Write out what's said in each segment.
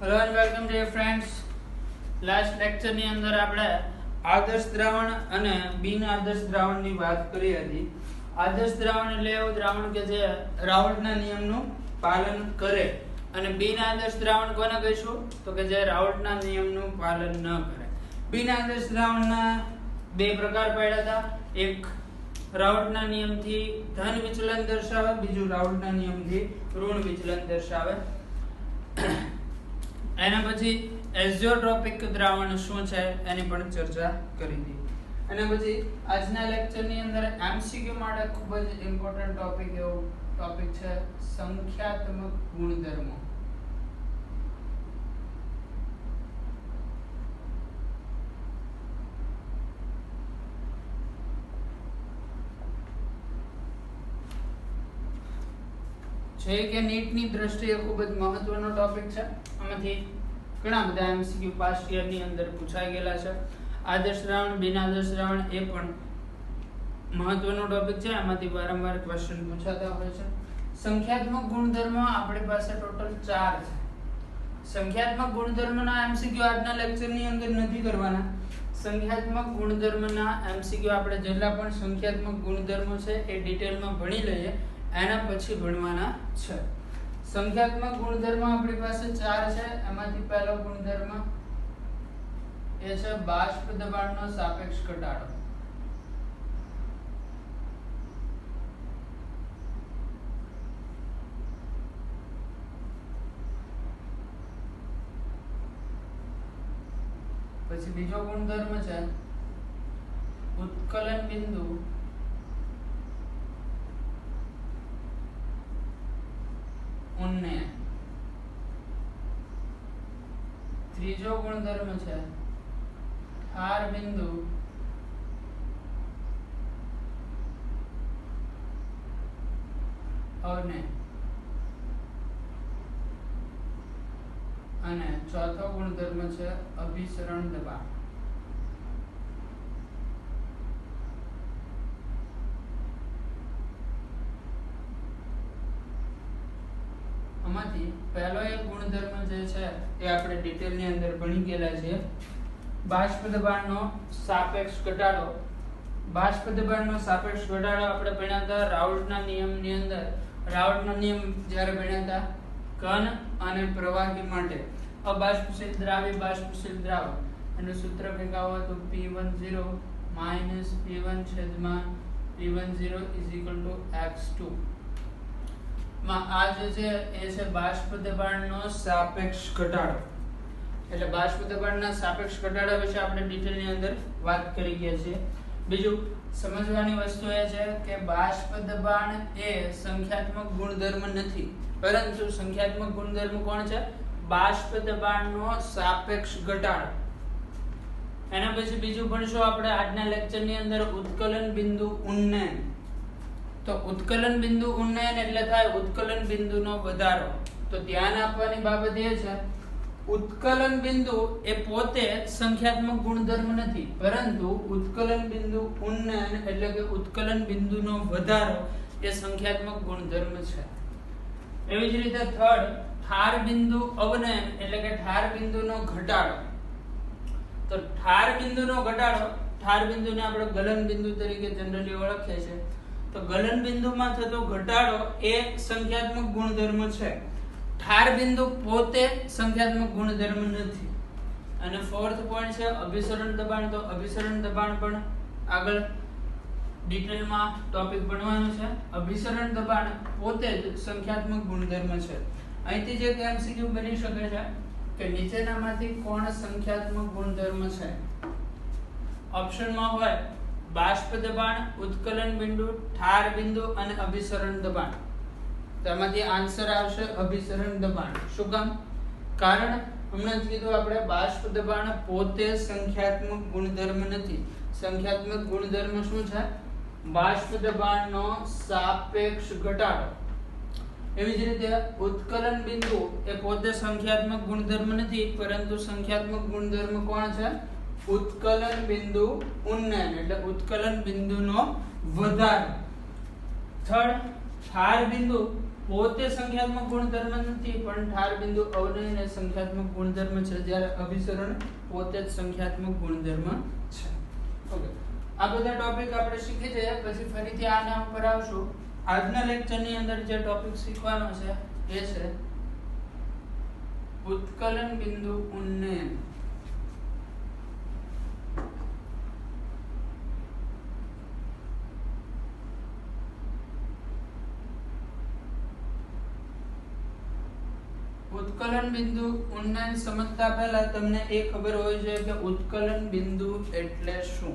Hello and welcome dear friends. Last lecture ની અંદર આપણે આદર્શ દ્રાવણ અને બિન આદર્શ દ્રાવણની વાત કરી હતી. આદર્શ દ્રાવણ એટલે એવું દ્રાવણ કે જે રાઉલ્ટના નિયમનું પાલન કરે, અને બિન આદર્શ દ્રાવણ કોને કહીશું તો કે જે રાઉલ્ટના નિયમનું પાલન ન કરે. બિન આદર્શ દ્રાવણના બે પ્રકાર પડ્યા હતા. એક રાઉલ્ટના નિયમથી ધન વિચલન દર્શાવે, બીજું રાઉલ્ટના નિયમથી ઋણ વિચલન દર્શાવે. એના પછી એઝોટ્રોપિક દ્રાવણ શું છે એની પણ ચર્ચા કરી હતી. અને પછી આજના લેક્ચરની અંદર એમસીક્યુ માટે ખૂબ જ ઇમ્પોર્ટન્ટ ટોપિક છે સંખ્યાત્મક ગુણધર્મો. છે કે નીટની દ્રષ્ટિએ ખૂબ જ મહત્વનો ટોપિક છે. આમાંથી ઘણા બધા એમસીક્યુ પાસ્ટ યર ની અંદર પૂછાઈ ગયેલા છે. આદર્શ દ્રાવણ, બિન આદર્શ દ્રાવણ એ પણ મહત્વનો ટોપિક છે. આમાંથી વારંવાર ક્વેશ્ચન પૂછાતા હોય છે. સંખ્યાત્મક ગુણધર્મો આપણી પાસે ટોટલ 4 છે. સંખ્યાત્મક ગુણધર્મના એમસીક્યુ આજના લેક્ચર ની અંદર નથી કરવાના. સંખ્યાત્મક ગુણધર્મના એમસીક્યુ આપણે જેટલા પણ સંખ્યાત્મક ગુણધર્મો છે એ ડિટેલમાં ભણી લઈએ, એના પછી ભણવાના છે. સંખ્યાત્મક ગુણધર્મ આપણી પાસે 4 છે. એમાંથી પહેલો ગુણધર્મ એ છે બાષ્પ દબાણનો સાપેક્ષ ઘટાડો. પછી બીજો ગુણધર્મ છે ઉત્કલન બિંદુ ઉન્નયન. ત્રીજો ગુણધર્મ છે ઠાર બિંદુ અવનયન. અને ચોથો ગુણધર્મ છે અભિસરણ દબાણ. આમાંથી પહેલો એક ગુણધર્મ જે છે એ આપણે ડિટેલ ની અંદર ભણી ગયેલા છે, બાષ્પ દબાણનો સાપેક્ષ ઘટાડો. બાષ્પ દબાણનો સાપેક્ષ ઘટાડો આપણે ભણ્યા હતા રાઉલ્ટના નિયમની અંદર. રાઉલ્ટનો નિયમ જ્યારે ભણ્યા હતા ઘન અને પ્રવાહી માટે અબાષ્પશીલ દ્રાવી બાષ્પશીલ દ્રાવક, એનું સૂત્ર ભેગા હોય તો P10 P1/P10 x2 માં આ જે છે એ છે બાષ્પ દબાણનો સાપેક્ષ ઘટાડો. એટલે બાષ્પ દબાણના સાપેક્ષ ઘટાડા વિશે આપણે ડિટેલની અંદર વાત કરી ગયા છીએ. બીજું સમજવાની વસ્તુ એ છે કે બાષ્પ દબાણ એ સંખ્યાત્મક ગુણધર્મ નથી, પરંતુ સંખ્યાત્મક ગુણધર્મ કોણ છે? બાષ્પ દબાણનો સાપેક્ષ ઘટાડો. એના પછી બીજું ભણશું આપણે આજના લેક્ચરની અંદર ઉત્કલન બિંદુ ઉન્નયન. તો ઉત્કલન બિંદુ ઉન્નયન એટલે થાય ઉત્કલન બિંદુનો વધારો. તો ધ્યાન આપવાની બાબત એ છે ઉત્કલન બિંદુ એ પોતે સંખ્યાત્મક ગુણધર્મ નથી, પરંતુ ઉત્કલન બિંદુ ઉન્નયન એટલે કે ઉત્કલન બિંદુનો વધારો એ સંખ્યાત્મક ગુણધર્મ છે. એવી જ રીતે થર્ડ ઠાર બિંદુ અવનયન એટલે કે ઠાર બિંદુનો ઘટાડો. તો ઠાર બિંદુનો ઘટાડો, ઠાર બિંદુને આપણે ગલન બિંદુ તરીકે જનરલી ઓળખીએ છીએ. તો ગલન બિંદુમાં થતો ઘટાડો એ સંખ્યાત્મક ગુણધર્મ છે. ઠાર બિંદુ પોતે સંખ્યાત્મક ગુણધર્મ નથી. અને ફોર્થ પોઈન્ટ છે અભિસરણ દબાણ. તો અભિસરણ દબાણ પણ આગળ ડિટેલમાં ટોપિક ભણવાનો છે. અભિસરણ દબાણ પોતે જ સંખ્યાત્મક ગુણધર્મ છે. અહીંથી જે એમસીક્યુ બની શકે છે કે નીચેનામાંથી કોણ સંખ્યાત્મક ગુણધર્મ છે? ઓપ્શનમાં હોય બાષ્પ દબાણ, ઉત્કલન બિંદુ, ઠાર બિંદુ અને અભિસરણ દબાણ. તેમાંથી આન્સર આવશે અભિસરણ દબાણ. શું કામ? કારણ હમણાં જ કીધું આપણે બાષ્પ દબાણ પોતે સંખ્યાત્મક ગુણધર્મ નથી. સંખ્યાત્મક ગુણધર્મ શું છે? બાષ્પ દબાણનો સાપેક્ષ ઘટાડો. એવી જ રીતે ઉત્કલન બિંદુ એ પોતે સંખ્યાત્મક ગુણધર્મ નથી, પરંતુ સંખ્યાત્મક ગુણધર્મ કોણ છે? ઉત્કલન બિંદુ ઉન્નયન એટલે ઉત્કલન બિંદુનો વધારો. થર્ડ ઠાર બિંદુ પોતે સંખ્યાત્મક ગુણધર્મ નથી, પણ ઠાર બિંદુ અવનયન એ સંખ્યાત્મક ગુણધર્મ છે, જ્યારે અભિસરણ પોતે જ સંખ્યાત્મક ગુણધર્મ છે. ઓકે, આ બધા ટોપિક આપણે શીખી જઈએ, પછી ફરીથી આના ઉપર આવશું. આજના લેક્ચરની અંદર જે ટોપિક શીખવાનો છે એ છે ઉત્કલન બિંદુ ઉન્નયન. ઉત્કલન બિંદુ ઉન્નયન સમજતા પહેલા તમને એ ખબર હોવી જોઈએ કે ઉત્કલન બિંદુ એટલે શું.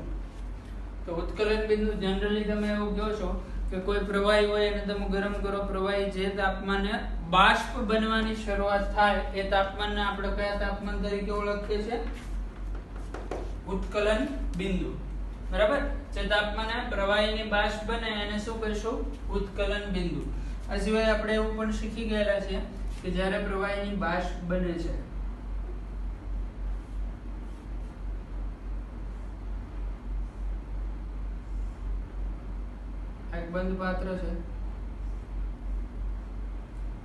તો ઉત્કલન બિંદુ જનરલી તમે એવું કહો છો કે કોઈ પ્રવાહી હોય અને તમે ગરમ કરો, પ્રવાહી જે તાપમાને બાષ્પ બનવાની શરૂઆત થાય એ તાપમાનને આપણે કયા તાપમાન તરીકે ઓળખીએ છીએ? ઉત્કલન બિંદુ. બરાબર? જે તાપમાને પ્રવાહીની બાષ્પ બને એને શું કહીશું? ઉત્કલન બિંદુ. આ સિવાય આપણે એવું પણ શીખી ગયેલા છે કે જ્યારે પ્રવાહીની બાષ્પ બને છે એક બંધ પાત્ર છે,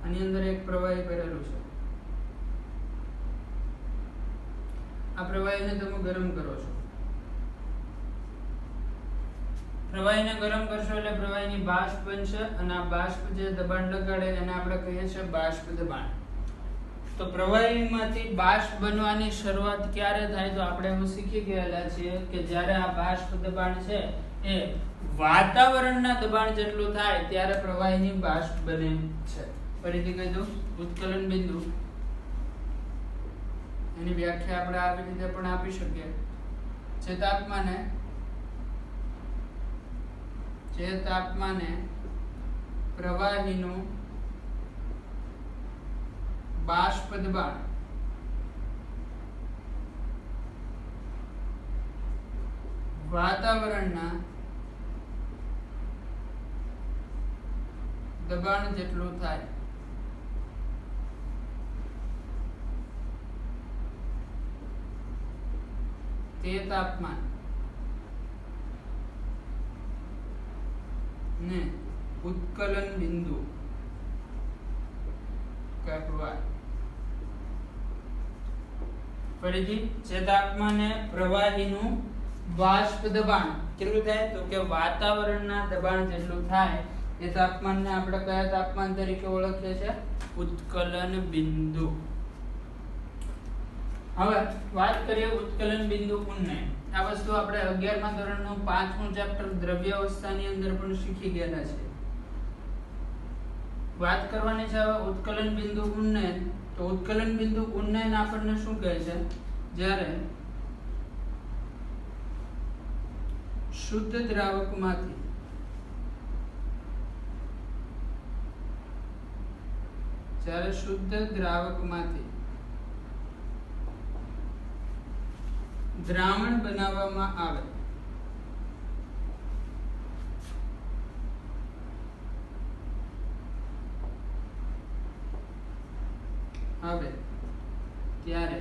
આની અંદર એક પ્રવાહી ભરેલું છે. આ પ્રવાહીને તમે ગરમ કરો છો. પ્રવાહીને ગરમ કરશો એટલે પ્રવાહીની બાષ્પ બનશે અને આ બાષ્પ જે દબાણ લગાડે એને આપણે કહીએ છીએ બાષ્પ દબાણ. તો પ્રવાહીમાંથી બાષ્પ બનવાની શરૂઆત ક્યારે થાય? તો આપણે એવું શીખી ગયેલા છીએ કે જ્યારે આ બાષ્પ દબાણ છે એ વાતાવરણના દબાણ જેટલું થાય ત્યારે પ્રવાહીની બાષ્પ બને છે. ફરીથી કહી દઉં, ઉત્કલન બિંદુ એની વ્યાખ્યા આપણે આવી રીતે પણ આપી શકીએ. જે તાપમાને પ્રવાહીનું બાષ્પ દબાણ વાતાવરણના દબાણ જેટલું થાય તે તાપમાન ને ઉત્કલન બિંદુ કહેવાય. ફરીથી, જે તાપમાને પ્રવાહીનું બાષ્પ દબાણ કેટલું થાય? તો કે વાતાવરણના દબાણ જેટલું થાય એ તાપમાનને આપણે કયા તાપમાન તરીકે ઓળખીએ છીએ? ઉત્કલન બિંદુ. હવે વાત કરીએ ઉત્કલન બિંદુ ઉન્નયન. આ વસ્તુ આપણે 11મા ધોરણનું 5મું ચેપ્ટર દ્રવ્યાવસ્થાની અંદર પણ શીખી ગયેલા છે. વાત કરવાની છે હવે ઉત્કલન બિંદુ ઉન્નયન. તો ઉત્કલન બિંદુ ઉન્નયન આપણને શું કહે છે? જ્યારે શુદ્ધ દ્રાવકમાંથી દ્રાવણ બનાવવામાં આવે ત્યારે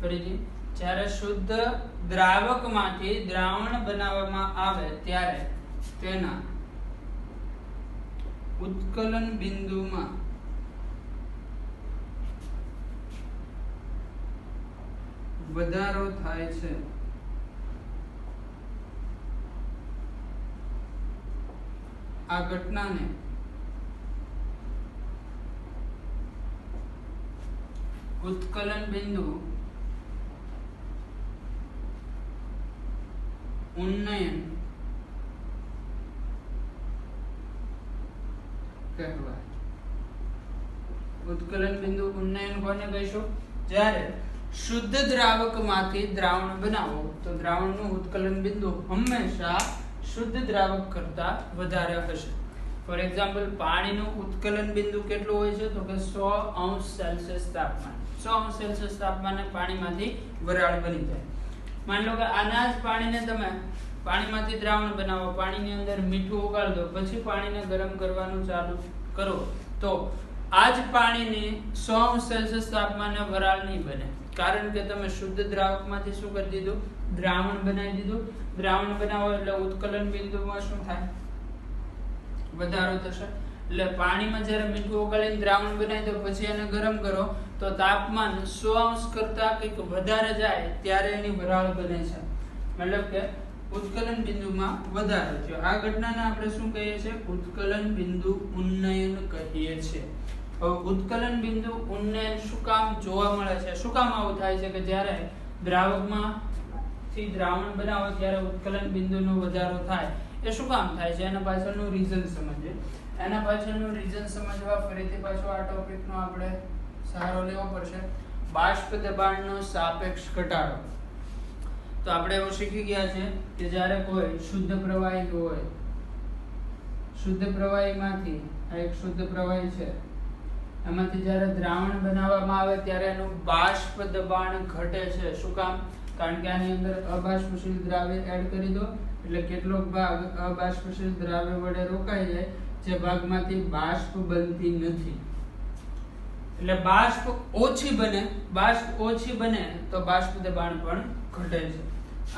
ફરીથી જ્યારે શુદ્ધ દ્રાવકમાંથી દ્રાવણ બનાવવામાં આવે ત્યારે તેના ઉત્કલન બિંદુમાં વધારો થાય છે. આ ઘટનાને ઉત્કલન બિંદુ ઉન્નયન કહેવાય. ઉત્કલન બિંદુ ઉન્નયન કોને કહીશું? જ્યારે શુદ્ધ દ્રાવકમાંથી દ્રાવણ બનાવો તો દ્રાવણનું ઉત્કલન બિંદુ હંમેશા શુદ્ધ દ્રાવક કરતા વધારે હશે. ફોર એક્ઝામ્પલ, પાણીનું ઉત્કલન બિંદુ કેટલું હોય છે? તો કે 100°C તાપમાન. 100°C તાપમાને પાણીમાંથી વરાળ બની જાય. માની લો કે આના જ પાણીને તમે પાણીમાંથી દ્રાવણ બનાવો, પાણીની અંદર મીઠું ઉગાડ દો, પછી પાણીને ગરમ કરવાનું ચાલુ કરો તો આ જ પાણીની 100°C તાપમાને વરાળ નહીં બને, કારણ કે તમે શુદ્ધ દ્રાવકમાંથી શું કરી દીધું? દ્રાવણ બનાવી દીધું. દ્રાવણ બનાવો એટલે ઉત્કલન બિંદુમાં શું થાય? વધારો થશે. એટલે પાણીમાં જ્યારે મીઠું ઓગાળીને દ્રાવણ બનાવી દો પછી એને ગરમ કરો તો તાપમાન 100 અંશ કરતા કંઈક વધારે જાય ત્યારે એની વરાળ બને છે, મતલબ કે ઉત્કલન બિંદુમાં વધારો થયો. આ ઘટનાને આપણે શું કહીએ છીએ? ઉત્કલન બિંદુ ઉન્નયન કહીએ છીએ. હવે ઉત્કલન બિંદુ ઉન્નયન શું કામ જોવા મળે છે? શું કામ આવું થાય છે કે જ્યારે દ્રાવકમાં થી દ્રાવણ બનાવો ત્યારે ઉત્કલન બિંદુનો વધારો થાય? એ શું કામ થાય છે? એના પાછળનું રીઝન સમજીએ. એના પાછળનું રીઝન સમજવા ફરીથી પાછો આ ટોપિકનો આપણે સહારો લેવો પડશે. બાષ્પ દબાણનો સાપેક્ષ ઘટાડો. તો આપણે એવું શીખી ગયા છે કે જ્યારે કોઈ શુદ્ધ પ્રવાહી હોય, શુદ્ધ પ્રવાહીમાંથી આ એક શુદ્ધ પ્રવાહી છે, એમાંથી જ્યારે દ્રાવણ બનાવવામાં આવે ત્યારે એનું બાષ્પ દબાણ ઘટે છે. શું કામ? કારણ કે આની અંદર અબાષ્પશીલ દ્રાવ્ય એડ કરી દો એટલે કેટલોક ભાગ અબાષ્પશીલ દ્રાવ્ય વડે રોકાઈ જાય, જે ભાગમાંથી બાષ્પ બનતી નથી. એટલે બાષ્પ ઓછી બને તો બાષ્પ દબાણ પણ ઘટે છે.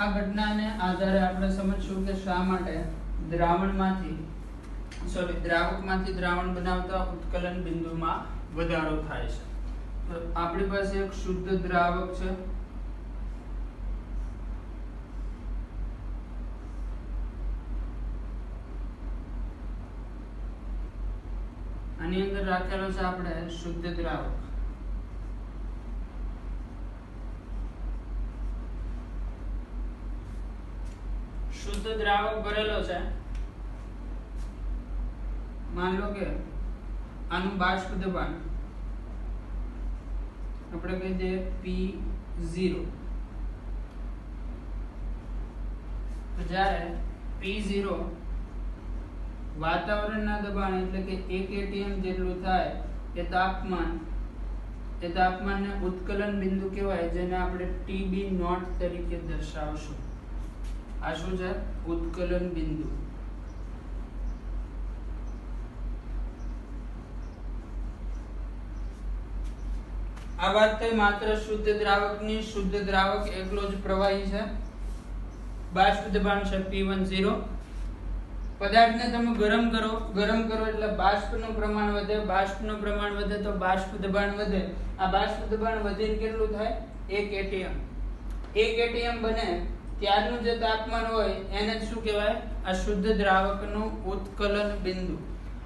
આ ઘટનાને આધારે આપણે સમજશું કે શા માટે દ્રાવકમાંથી દ્રાવણ બનાવતા ઉત્કલન બિંદુમાં વધારો થાય છે. તો આપણી પાસે એક શુદ્ધ દ્રાવક છે, આની અંદર રાખેલો છે આપણે શુદ્ધ દ્રાવક. શુદ્ધ દ્રાવક ભરેલો છે. માન લો કે આનું બાષ્પ દબાણ આપણે કહી દઈએ P0. તો જ્યારે P0 વાતાવરણના દબાણ એટલે કે 1 atm જેટલું થાય એ તાપમાનને ઉત્કલન બિંદુ કહેવાય, જેને આપણે TB0 તરીકે દર્શાવશું. આ શું છે? ઉત્કલન બિંદુ. આ વાત થઈ માત્ર શુદ્ધ દ્રાવકની. શુદ્ધ દ્રાવક એકલો જ પ્રવાહી છે. બાષ્પ દબાણ છે P10. પદાર્થને તમે ગરમ કરો એટલે બાષ્પનું પ્રમાણ વધે તો બાષ્પ દબાણ વધે. આ બાષ્પ દબાણ વધીને કેટલું થાય? 1 atm. 1 atm બને ત્યારનું જે તાપમાન હોય એને શું કહેવાય? આ શુદ્ધ દ્રાવકનું ઉત્કલન બિંદુ.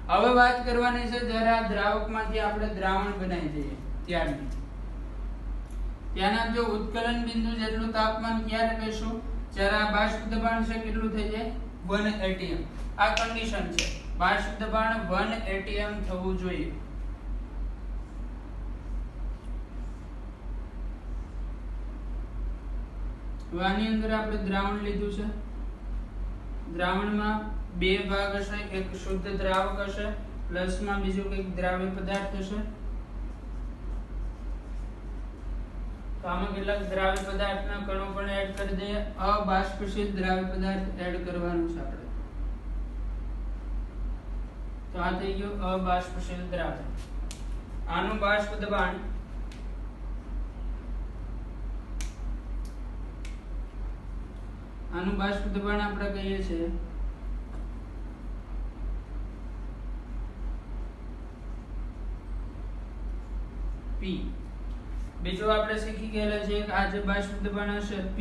હવે વાત કરવાની છે જ્યારે આ દ્રાવકમાંથી આપણે દ્રાવણ બનાવી દઈએ ત્યાંના જો ઉત્કલન બિંદુ જેટલું તાપમાન ક્યારે કહીશું? જ્યારે આ બાષ્પ દબાણ છે કેટલું થઈ જાય? 1 atm. આ કન્ડિશન છે. બાષ્પ દબાણ 1 atm થવું જોઈએ. આની અંદર આપણે દ્રાવણ લીધું છે. દ્રાવણમાં બે ભાગ હશે, એક શુદ્ધ દ્રાવક હશે, પ્લસમાં બીજું કંઈક દ્રાવ્ય પદાર્થ હશે. તો આમાં કેટલાક દ્રાવ્ય પદાર્થના કણો પણ એડ કરી દઈએ. અબાષ્પશીલ દ્રાવ્ય પદાર્થ એડ કરવાનું છે આપણે. તો આ થઈ ગયું અબાષ્પશીલ દ્રાવ્ય. આનું બાષ્પ દબાણ આપણે કહીએ છીએ P. બીજું આપણે શીખી ગયેલા છે કે આ જે બાષ્પ દબાણ હશે P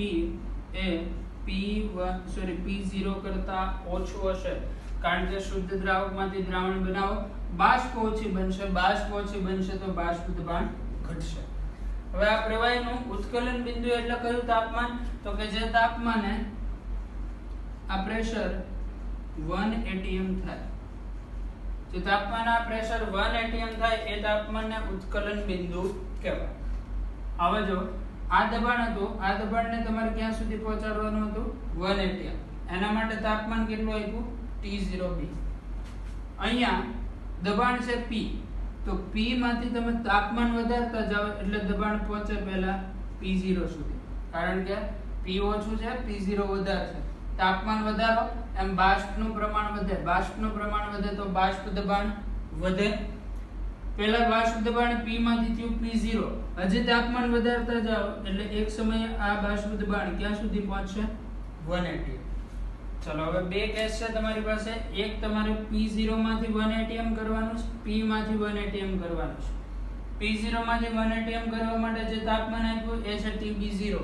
એ P0 કરતા ઓછું હશે, કારણ કે શુદ્ધ દ્રાવકમાંથી દ્રાવણ બનાવો, બાષ્પ ઓછી બનશે તો બાષ્પ દબાણ ઘટશે. હવે આ પ્રવાહીનું ઉત્કલન બિંદુ એટલે કયું તાપમાન? તો કે જે તાપમાને આ પ્રેશર 1 atm થાય, જે તાપમાન આ પ્રેશર 1 atm થાય એ તાપમાનને ઉત્કલન બિંદુ કહેવાય. હવે જો આ દબાણ હતું, આ દબાણને તમારે ક્યાં સુધી પહોંચાડવાનું હતું? 1 atm. એના માટે તાપમાન કેટલું આપ્યું? T0B. અહીંયા દબાણ છે P, તો P માંથી તમે તાપમાન વધારતા જાઓ એટલે દબાણ પહોંચે પહેલા P0 સુધી, કારણ કે P ઓછું છે, P0 વધારે છે. તાપમાન વધારો એમ બાષ્પનું પ્રમાણ વધે તો બાષ્પ દબાણ વધે. પહેલા બાષ્પ દબાણ P માંથી થયું P0, હજી તાપમાન વધારતા જાઓ એટલે એક સમયે આ બાષ્પ દબાણ ક્યાં સુધી પહોંચશે? 1 atm. ચલો હવે બે કેસ છે તમારી પાસે. એક તમારે P0 માંથી 1 atm કરવાનું છે, P માંથી 1 atm કરવાનું છે. P0 માંથી 1 atm કરવા માટે જે તાપમાન આપ્યું એ છે TB0.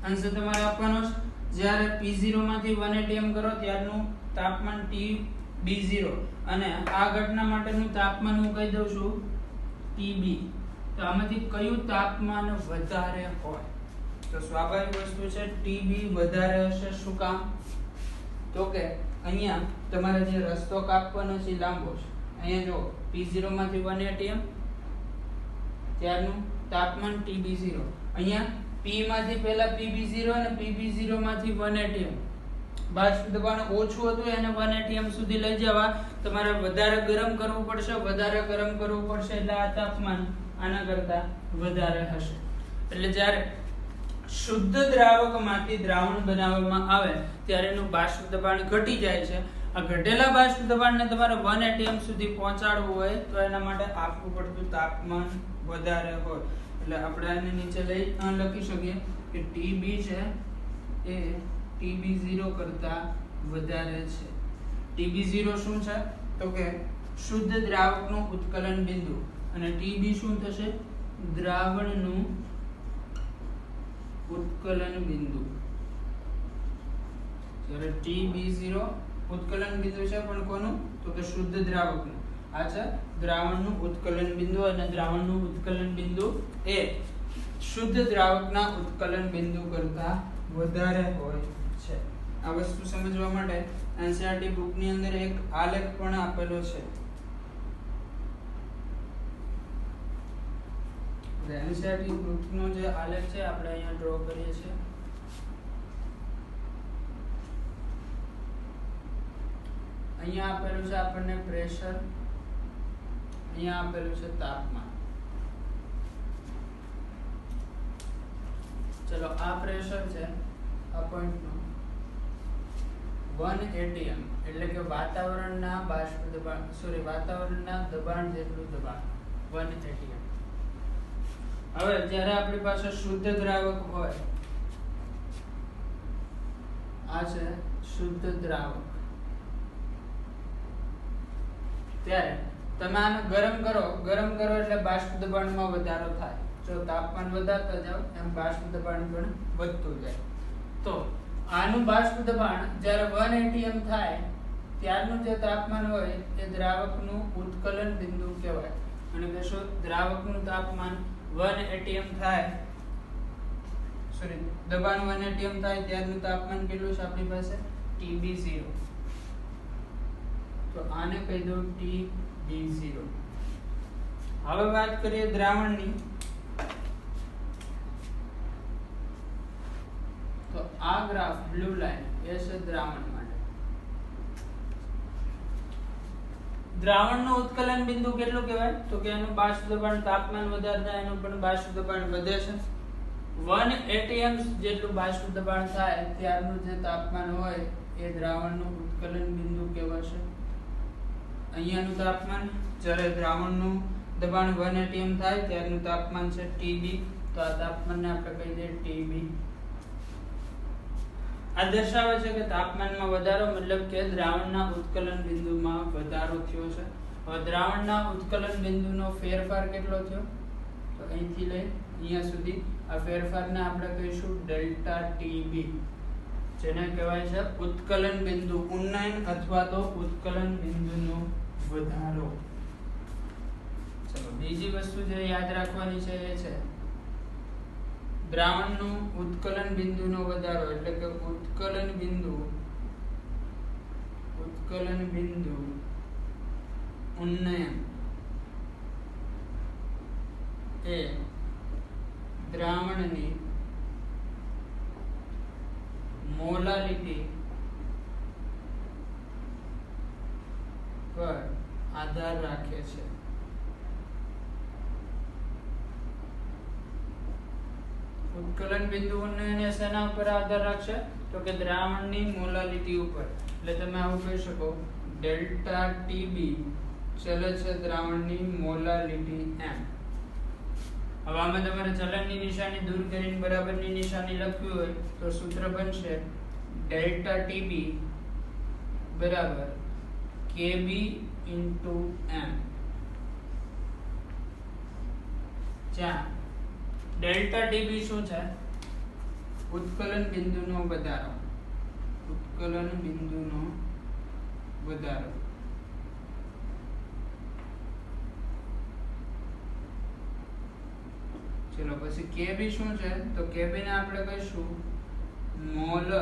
આન્સર તમારે આપવાનો છે. જ્યારે P0 માંથી 1 atm કરો ત્યારનું તાપમાન TB0 અને આ ઘટના માટેનું તાપમાન હું કહી દઉં છું TB. તો આમાંથી કયું તાપમાન વધારે હોય? તો સ્વાભાવિક વસ્તુ છે TB વધારે હશે. શું કામ? તો કે અહીંયા તમારે જે રસ્તો કાપવાનો છે લાંબો છે. અહીંયા જો P0 માંથી 1 atm ત્યારનું તાપમાન TB0. અહીંયા P માંથી પહેલા PB0 અને PB0 માંથી 1 atm બાષ્પ દબાણ ઓછું હતું એને 1 atm સુધી લઈ જવા તમારે વધારે ગરમ કરવું પડશે. વધારે ગરમ કરવું પડશે એટલે આ તાપમાન આના કરતા વધારે હશે. એટલે જ્યારે શુદ્ધ દ્રાવકમાંથી દ્રાવણ બનાવવામાં આવે ત્યારે એનું બાષ્પ દબાણ ઘટી જાય છે. આ ઘટેલા બાષ્પ દબાણને તમારે 1 atm સુધી પહોંચાડવું હોય તો એના માટે આપવું પડતું તાપમાન વધારે હોય. એટલે આપણે આને નીચે લખી શકીએ કે TB છે એ TB0 કરતા વધારે છે. TB0 શું છે? તો કે શુદ્ધ દ્રાવકનું ઉત્કલન બિંદુ અને TB શું થશે? દ્રાવણનું ઉત્કલન બિંદુ. જ્યારે TB0 ઉત્કલન બિંદુ છે પણ કોનું? તો કે શુદ્ધ દ્રાવકનું. આ છે દ્રાવણનું ઉત્કલન બિંદુ અને દ્રાવણનું ઉત્કલન બિંદુ એ શુદ્ધ દ્રાવકના ઉત્કલન બિંદુ કરતા વધારે હોય છે. આ વસ્તુ સમજવા માટે NCERT બુકની અંદર એક આલેખ પણ આપેલો છે. NCERT બુકનો જે આલેખ છે આપણે અહીંયા ડ્રો કરીએ છીએ. અહીંયા આપેલું છે આપણને પ્રેશર, અહીંયા આપેલું છે તાપમાન. ચલો આ પ્રેશર છે આ પોઈન્ટનું 1 atm એટલે કે વાતાવરણના બાષ્પ દબાણ વાતાવરણના દબાણ જેટલું દબાણ 1 atm. હવે જ્યારે આપણી પાસે શુદ્ધ દ્રાવક હોય, આ છે શુદ્ધ દ્રાવક, ત્યારે તમે આને ગરમ કરો એટલે બાષ્પ દબાણમાં વધારો થાય. જો તાપમાન વધારતા જાવ એમ બાષ્પ દબાણ પણ વધતું જાય. તો આનું બાષ્પ દબાણ જ્યારે 1 atm થાય ત્યારનું જે તાપમાન હોય એ દ્રાવકનું ઉત્કલન બિંદુ કહેવાય. અને કહેશો દ્રાવકનું તાપમાન 1 atm થાય દબાણ 1 atm થાય ત્યારનું તાપમાન કેટલું છે આપણી પાસે? TB0. તો આને કહી દો TB0. હવે વાત કરીએ દ્રાવણની. તો આ ગ્રાફ બ્લુ લાઈન એ છે દ્રાવણ માટે. દ્રાવણનું ઉત્કલન બિંદુ કેટલું કહેવાય? તો કે એનું બાષ્પ દબાણ તાપમાન વધારતા એનું પણ બાષ્પ દબાણ વધે છે. 1 atm જેટલું બાષ્પ દબાણ થાય ત્યારનું જે તાપમાન હોય એ દ્રાવણનું ઉત્કલન બિંદુ કહેવાશે. અહીંયાનું તાપમાન જ્યારે દ્રાવણનું દબાણ 1 atm થાય ત્યારનું તાપમાન છે TB. તો આ તાપમાનને આપણે કહી દઈએ TB. આ દર્શાવે છે કે તાપમાનમાં વધારો મતલબ કે દ્રાવણના ઉત્કલન બિંદુમાં વધારો થયો છે. હવે દ્રાવણના ઉત્કલન બિંદુનો ફેરફાર કેટલો થયો? તો અહીંથી લઈ અહીંયા સુધી આ ફેરફારને આપણે કહીશું ડેલ્ટા TB, જેને કહેવાય છે ઉત્કલન બિંદુ ઉન્નયન અથવા તો ઉત્કલન બિંદુનો વધારો. ચલો બીજી વસ્તુ જે યાદ રાખવાની છે એ છે દ્રાવણનું ઉત્કલન બિંદુનો વધારો એટલે કે ઉત્કલન બિંદુ ઉન્નયન એ દ્રાવણની મોલાલિટી પર આધાર રાખે છે. ઉત્કલન બિંદુ ઉન્નયન એ શેના ઉપર આધાર રાખશે? તો કે દ્રાવણની મોલાલિટી ઉપર. એટલે તમે આવું કહી શકો ડેલ્ટા TB ચલે છે દ્રાવણની મોલાલિટી m. હવે આમાં તમારે ચલનની નિશાની દૂર કરીને બરાબરની નિશાની લખવી હોય તો સૂત્ર બનશે ડેલ્ટા TB બરાબર Kb into m, જ્યાં ડેલ્ટા Tb શું છે? ઉત્કલન બિંદુનો વધારો, ઉત્કલન બિંદુનો વધારો. ચલો પછી Kb શું છે? તો Kb ને આપણે કહીશું મોલર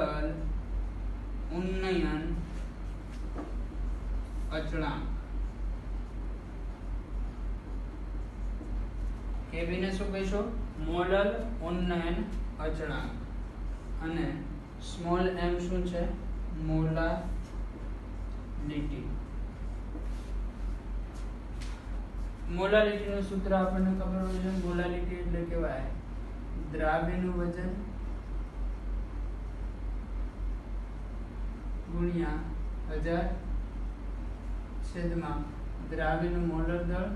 ઉન્નયન અચળાંક. Kb ને શું કહીશું? મોલર ઉન્નયન અચળાંક. અને સ્મોલ m શું છે? મોલાલિટી. મોલાલિટીનું સૂત્ર આપણને ખબર હોય છે. મોલાલિટી એટલે કેવાય દ્રાવ્યનું વજન ગુણ્યા 1000 છેદમાં દ્રાવ્યનું મોલર દળ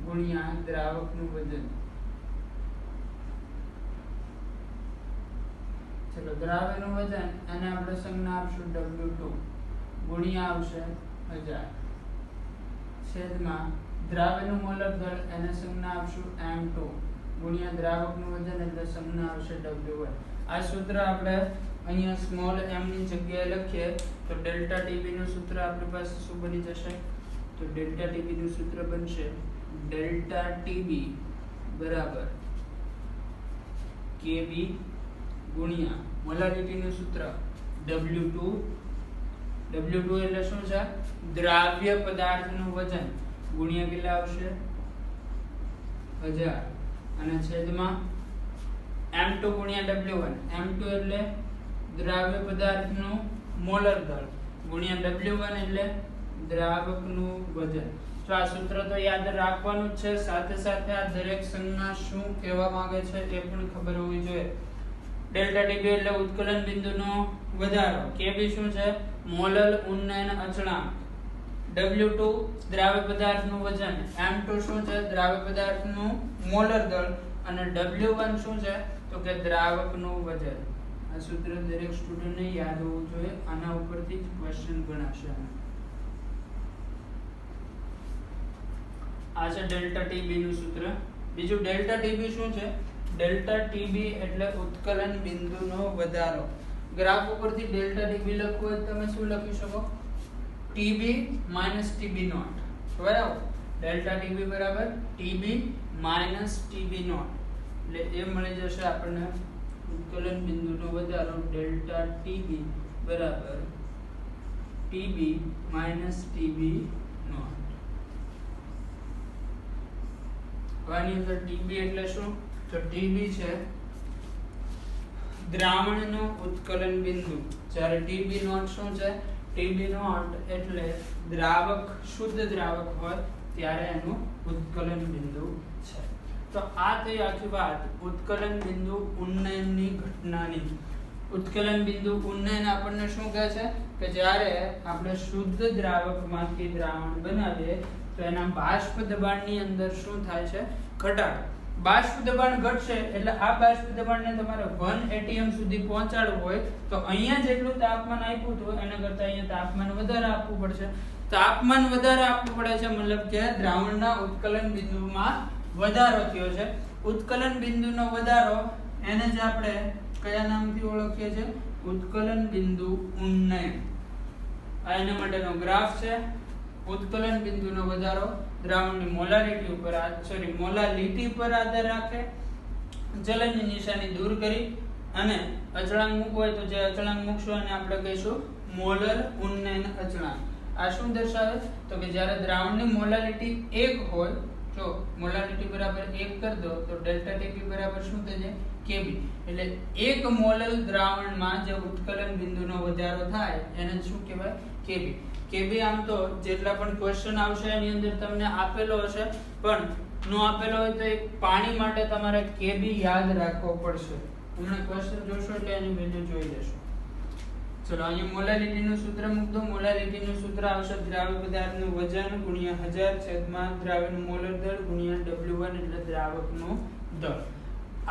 ગુણ્યા દ્રાવકનું વજન. ચલો દ્રાવ્યનું વજન અને આપણે સંજ્ઞા આપશું W2 ગુણ્યા આવશે 1000 છેદમાં દ્રાવ્યનું મોલર દળ એને સંજ્ઞા આપશું M2 ગુણ્યા દ્રાવકનું વજન એટલે સંજ્ઞા આવશે W1. આ સૂત્ર આપણે અહીંયા સ્મોલ m ની જગ્યાએ લખીએ તો ડેલ્ટા Tb નું સૂત્ર આપણી પાસે શું બની જશે? તો ડેલ્ટા Tb નું સૂત્ર બનશે ડેલ્ટા Tb બરાબર Kb ગુણ્યા મોલારિટી નું સૂત્ર W2. W2 એટલે શું છે? દ્રાવ્ય પદાર્થનું વજન ગુણ્યા કેટલા આવશે? 1000 અને છેદમાં M2 ગુણ્યા W1. M2 એટલે દ્રાવ્ય પદાર્થનું મોલર દળ ગુણ્યા W1 એટલે દ્રાવકનું વજન. તો આ સૂત્ર તો યાદ રાખવાનું જ છે. સાથે સાથે આ દરેક સંજ્ઞા શું કહેવા માંગે છે એ પણ ખબર હોવી જોઈએ. ડેલ્ટા Tb એટલે ઉત્કલન બિંદુનો વધારો. Kb શું છે? મોલર ઉન્નયન અચળાંક. W2 દ્રાવ્ય પદાર્થનું વજન. M2 શું છે? દ્રાવ્ય પદાર્થનું મોલર દળ. અને W1 શું છે? તો કે દ્રાવકનું વજન. આ સૂત્ર દરેક સ્ટુડન્ટને યાદ હોવું જોઈએ. આના ઉપરથી જ ક્વેશ્ચન ગણાશે. આ છે ડેલ્ટા Tb નું સૂત્ર. બીજું ડેલ્ટા Tb શું છે? ડેલ્ટા Tb એટલે ઉત્કલન બિંદુનો વધારો. ગ્રાફ ઉપરથી ડેલ્ટા Tb લખવું હોય તમે શું લખી શકો? Tb - Tb0. બરાબર. ડેલ્ટા Tb બરાબર Tb - Tb0 એટલે એ મળી જશે આપણને ઉત્કલન બિંદુનો વધારો ડેલ્ટા Tb બરાબર Tb - Tb0. આની અંદર Tb એટલે શું? તો Tb છે દ્રાવણનું ઉત્કલન બિંદુ. જ્યારે Tb0 શું છે? Tb0 એટલે દ્રાવક શુદ્ધ દ્રાવક હોય ત્યારે એનું ઉત્કલન બિંદુ છે. તો આ થઈ આખી વાત ઉત્કલન બિંદુ ઉન્નયનની ઘટનાની. ઉત્કલન બિંદુ ઉન્નયન આપણને શું કહે છે? કે જ્યારે આપણે શુદ્ધ દ્રાવકમાંથી દ્રાવણ બનાવીએ તો એના બાષ્પ દબાણની અંદર શું થાય છે? ઘટાડો. બાષ્પ દબાણ ઘટશે એટલે આ બાષ્પ દબાણને તમારે 1 atm સુધી પહોંચાડવું હોય તો અહીંયા જેટલું તાપમાન આપ્યું હતું એના કરતાં અહીંયા તાપમાન વધારે આપવું પડશે. તાપમાન વધારે આપવું પડે છે મતલબ કે દ્રાવણના ઉત્કલન બિંદુમાં વધારો થયો છે. ઉત્કલન બિંદુનો વધારો એને જ આપણે કયા નામથી ઓળખીએ છીએ? ઉત્કલન બિંદુ ઉન્નયન. આ એના માટેનો ગ્રાફ છે. ઉત્કલન બિંદુનો વધારો દ્રાવણની મોલારિટી ઉપર મોલાલિટી પર આધાર રાખે. ચલનની નિશાની દૂર કરી અને અચળાંક મૂકવો હોય તો જે અચળાંક મૂકશો અને આપણે કહીશું મોલર ઉન્નયન અચળાંક. આ શું દર્શાવે? તો કે જ્યારે દ્રાવણની મોલાલિટી 1 હોય, જો મોલાલિટી બરાબર 1 કરી દો તો ડેલ્ટા Tb બરાબર શું થઈ જાય? Kb. એટલે 1 મોલર દ્રાવણમાં જે ઉત્કલન બિંદુનો વધારો થાય એને શું કહેવાય? Kb. Kb આમ તો જેટલા પણ ક્વેશ્ચન આવશે એની અંદર તમને આપેલો હશે, પણ નો આપેલો હોય તો એક પાણી માટે તમારે Kb યાદ રાખવો પડશે. હમણાં ક્વેશ્ચન જોશો એટલે એની વેલ્યુ જોઈ લેશો. ચલો અહીંયા મોલાલિટીનું સૂત્ર મૂક દો. મોલાલિટીનું સૂત્ર આવશે દ્રાવ્ય પદાર્થનું વજન ગુણ્યા 1000 છેદમાં દ્રાવ્યનું મોલર દળ ગુણ્યા W1 એટલે દ્રાવકનું દળ.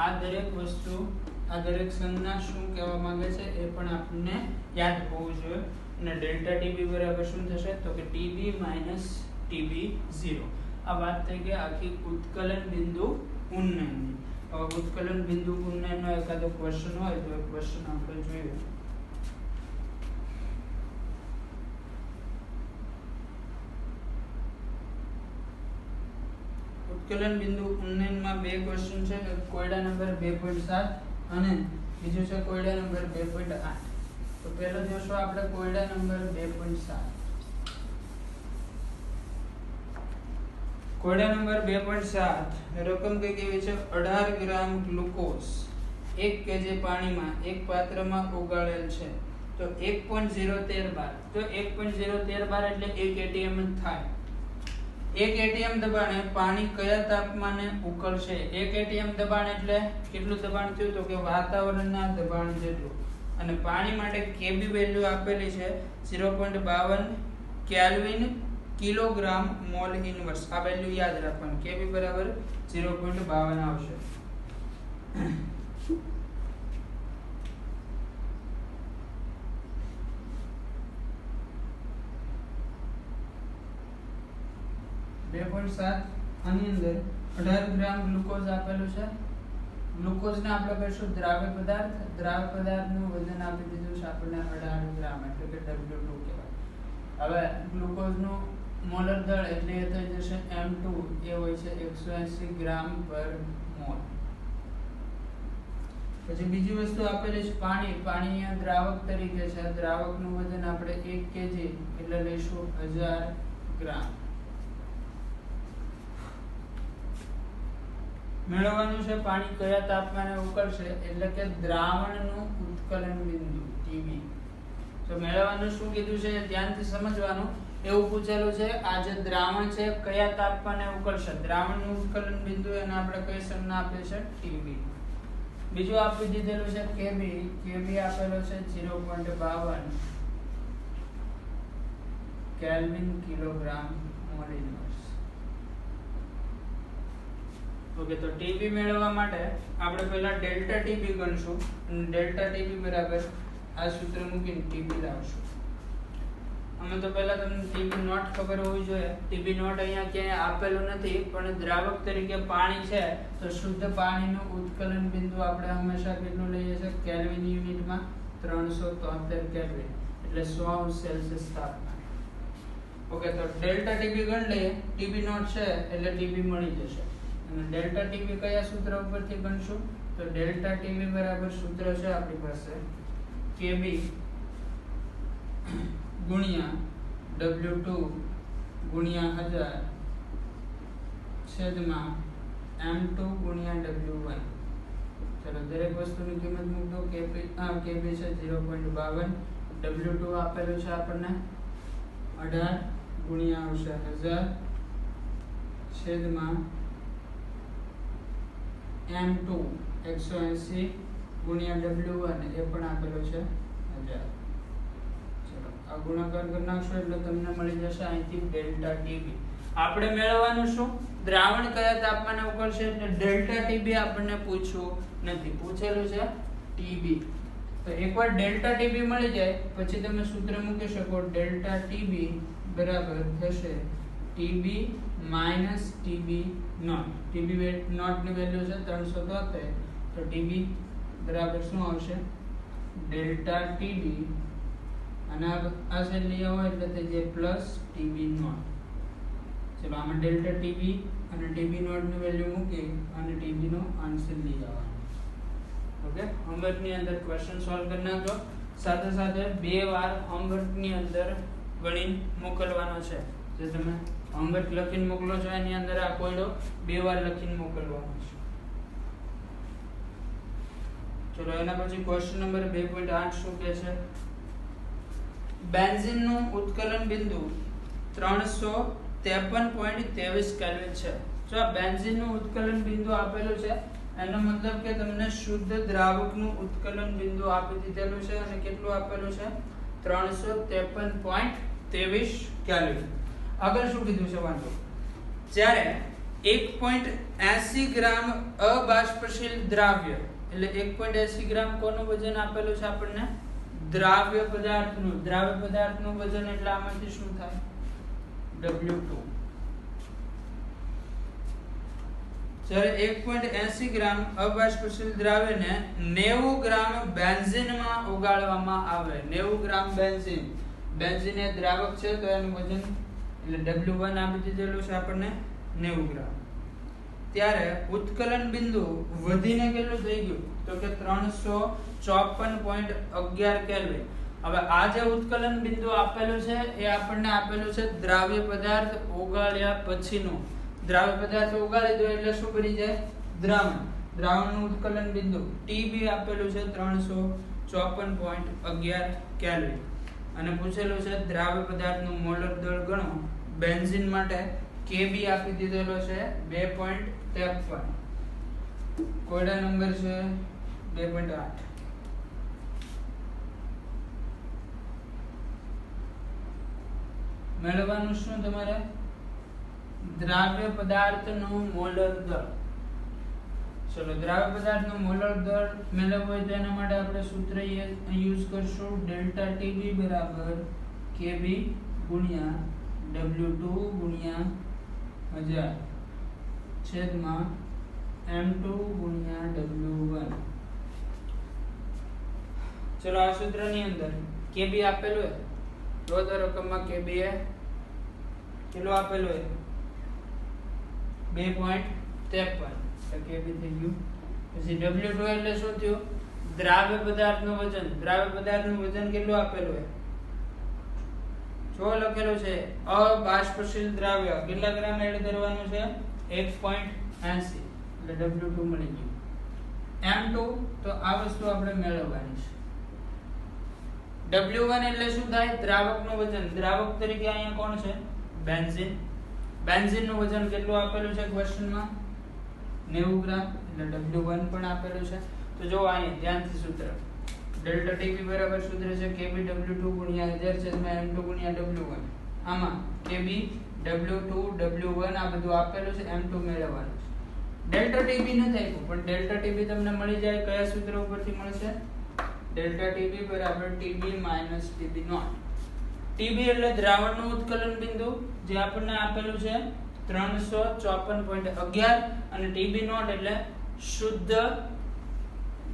આ દરેક વસ્તુ આ દરેક સંજ્ઞા શું કહેવા માંગે છે એ પણ આપણને યાદ હોવું જોઈએ અને ડેલ્ટા ટીબી બરાબર શું થશે તો કે ટીબી માઈનસ ટીબી 0 આ વાત થઈ ગઈ આખી ઉત્કલન બિંદુ ઉન્નયનની હવે ઉત્કલન બિંદુ ઉન્નયનનો એકાદો ક્વેશ્ચન હોય તો એ ક્વેશ્ચન આપણે જોઈએ ઉત્કલન બિંદુ ઉન્નયનમાં બે ક્વેશ્ચન છે કોયડા નંબર 2.7 અને બીજું છે કોયડા નંબર 2.8 તો પહેલો જોશું આપણે કોયડા નંબર 2.7 કોયડા નંબર 2.7 રકમ કઈ કેવી છે 18 ગ્રામ ગ્લુકોઝ 1 કેજી પાણીમાં એક પાત્રમાં ઓગાળેલ છે તો 1.013 બાર તો 1.013 બાર એટલે 1 એટીએમ જ થાય 1 એટીએમ દબાણે પાણી કયા તાપમાને ઉકળશે 1 એટીએમ દબાણ એટલે કેટલું દબાણ થયું તો કે વાતાવરણના દબાણ જેટલું અને પાણી માટે કેબી વેલ્યુ આપેલી છે 0.52 કેલ્વિન કિલોગ્રામ મોલ ઇનવર્સ આ વેલ્યુ યાદ રાખવાની કેબી બરાબર 0.52 આવશે આની અંદર 18 ગ્રામ ગ્લુકોઝ આપેલું છે ગ્લુકોઝ ને આપણે કહીશું દ્રાવ્ય પદાર્થનું વજન આપી દીધું છે આપણને 18 ગ્રામ એટલે કે W2 કહેવાય હવે ગ્લુકોઝ નું મોલર દળ એટલે એ થઈ જશે M2 એ હોય છે 180 ગ્રામ પર મોલ પછી બીજી વસ્તુ આપેલી છે પાણી અહીંયા દ્રાવક તરીકે છે દ્રાવકનું વજન આપણે 1 kg એટલે લઈશું 1000 ગ્રામ મેળવવાનું છે પાણી કયા તાપમાને ઉકળશે એટલે કે દ્રાવણનું ઉત્કલન બિંદુ ટીબી તો મેળવવાનું શું કીધું છે ધ્યાનથી સમજવાનું એવું પૂછેલું છે આ જે દ્રાવણ છે કયા તાપમાને ઉકળશે દ્રાવણનું ઉત્કલન બિંદુ એને આપણે કઈ સંજ્ઞા આપી છે ટીબી બીજું આપી દીધેલું છે કેબી આપેલો છે 0.52 kelvin kilogram mall inverse okay તો ટીબી મેળવવા માટે આપણે પહેલા ડેલ્ટા ટીબી ગણશું અને ડેલ્ટા ટીબી બરાબર આ સૂત્ર મૂકીને ટીબી લાવશું અમે તો પહેલા તમને ટીબી નોટ ખબર હોવી જોઈએ ટીબી નોટ અહીંયા ક્યાંય આપેલું નથી પણ દ્રાવક તરીકે પાણી છે તો શુદ્ધ પાણીનું ઉત્કલન બિંદુ આપણે હંમેશા કેટલું લઈએ છીએ કેલ્વિન યુનિટમાં 373 કેલ્વિન એટલે 100 સેલ્સિયસ તાપમાન ઓકે તો ડેલ્ટા ટીબી ગણ લઈએ ટીબી નોટ છે એટલે ટીબી મળી જશે અને ડેલ્ટા ટીબી કયા સૂત્ર ઉપરથી ગણશું તો ડેલ્ટા ટીબી બરાબર સૂત્ર છે આપણી પાસે કેબી ગુણ્યા W2 ગુણ્યા 1000 છેદમાં M2 ગુણ્યા W1 ચલો દરેક વસ્તુની કિંમત મૂકતો કેબી છે 0.52 W2 આપેલું છે આપણને 18 ગુણ્યા આવશે 1000 છેદમાં M2 180 ગુણ્યા W1 એ પણ આપેલો છે 1000 ચલો આ ગુણાકાર કરી નાખશો એટલે તમને મળી જશે અહીંથી ડેલ્ટા ટીબી આપણે મેળવવાનું શું દ્રાવણ કયા તાપમાને ઉકળશે એટલે ડેલ્ટા ટીબી આપણને પૂછ્યું નથી પૂછેલું છે ટીબી તો એકવાર ડેલ્ટા ટીબી મળી જાય પછી તમે સૂત્ર મૂકી શકો ડેલ્ટા ટીબી બરાબર થશે TB minus TB not TB not ની વેલ્યુ છે 373 તો ટીબી બરાબર શું આવશે ડેલ્ટા ટીબી અને આ સેલ લઈ આવો એટલે થઈ જાય પ્લસ ટીબી નોટ ચલો આમાં ડેલ્ટા ટીબી અને ટીબી નોટ ની વેલ્યુ મૂકી અને ટીબી નો આન્સર લઈ આવવાનો ઓકે હોમવર્ક ની અંદર ક્વેશ્ચન સોલ્વ કરી નાખો સાથે સાથે બે વાર હોમવર્ક ની અંદર ગણીને મોકલવાનો છે જે તમે હોમવર્ક લખીને મોકલો છો એની અંદર આ કોયડો બે વાર લખીને મોકલવાનો છે ચલો એના પછી ક્વેશ્ચન નંબર 2.8 શું કહે છે બેન્ઝીન નું ઉત્કલન બિંદુ 353.23 કેલ્વિન છે જો આ બેન્ઝીન નું ઉત્કલન બિંદુ આપેલું છે એનો મતલબ કે તમને શુદ્ધ દ્રાવકનું ઉત્કલન બિંદુ આપી દીધેલું છે અને કેટલું આપેલું છે 353.23 કેલ્વિન આગળ શું કીધું છે વાંચો જ્યારે 1.80 ગ્રામ અબાષ્પશીલ દ્રાવ્ય એટલે 1.80 ગ્રામ કોનું વજન આપેલું છે આપણને? દ્રાવ્ય પદાર્થનું. દ્રાવ્ય પદાર્થનું વજન એટલે આમાંથી શું થાય? W2. જ્યારે 1.80 ગ્રામ અબાષ્પશીલ દ્રાવ્યને 90 ગ્રામ બેન્ઝીનમાં ઓગાળવામાં આવે. 90 ગ્રામ બેન્ઝીન. બેન્ઝીન એ દ્રાવક છે તો એનું વજન એટલે W1 આપી દીધેલું છે આપણને 90 ગ્રામ. ત્યારે ઉત્કલન બિંદુ વધીને કેટલું થઈ ગયું? તો કે 354.11 કેલ્વિન. હવે આ જે ઉત્કલન બિંદુ આપેલું છે એ આપણને આપેલું છે દ્રાવ્ય પદાર્થ ઓગાળ્યા પછીનું. દ્રાવ્ય પદાર્થ ઓગાળી દો એટલે શું બની જાય? દ્રાવણ. દ્રાવણનું ઉત્કલન બિંદુ TB આપેલું છે 354.11 કેલ્વિન. અને પૂછેલું છે દ્રાવ્ય પદાર્થનું મોલર દળ ગણો. બેન્ઝીન માટે KB આપી દીધેલો છે 2.53. કોયડા નંબર છે 2.8. મેળવવાનું શું તમારે? દ્રાવ્ય પદાર્થનું મોલર દળ. ચલો દ્રાવ્ય પદાર્થનું મોલર દળ મેળવવું હોય તો એના માટે આપણે સૂત્ર યુઝ કરશું ડેલ્ટા TB બરાબર KB ગુણ્યા W2 ગુણ્યા 1000 છેદમાં M2 ગુણ્યા W1. ચલો આ સૂત્રની અંદર KB આપેલું હોય તો તો રકમમાં KB એ કેટલું આપેલું હોય? 2.53. તો KB થઈ ગયું. પછી W2 એટલે શું થયું? દ્રાવ્ય પદાર્થનું વજન. દ્રાવ્ય પદાર્થનું વજન કેટલું આપેલું હોય? જો લખેલું છે અબાષ્પશીલ દ્રાવ્ય કેટલા ગ્રામ એડ કરવાનું છે? 1.80. એટલે W2 મળી ગયું. M2 તો આ વસ્તુ આપણે મેળવવાની છે. W1 એટલે શું થાય? દ્રાવકનું વજન. દ્રાવક તરીકે અહીંયા કોણ છે? બેન્ઝીન. બેન્ઝીનનું વજન કેટલું આપેલું છે ક્વેશ્ચનમાં? 90 ગ્રામ. એટલે W1 પણ આપેલું છે. તો જો અહીંયા ધ્યાનથી સૂત્ર ડેલ્ટા TB બરાબર સૂત્ર છે KB W2 ગુણ્યા 1000 છેદમાં M2 ગુણ્યા W1. આમાં KB W2 W1 આ બધું આપેલું છે. M2 મેળવવાનું છે. ડેલ્ટા TB નથી આપ્યું પણ ડેલ્ટા TB તમને મળી જાય કયા સૂત્ર ઉપરથી મળશે? ડેલ્ટા TB બરાબર TB minus TB not. TB એટલે દ્રાવણનું ઉત્કલન બિંદુ જે આપણને આપેલું છે 354.11 અને TB નોટ એટલે શુદ્ધ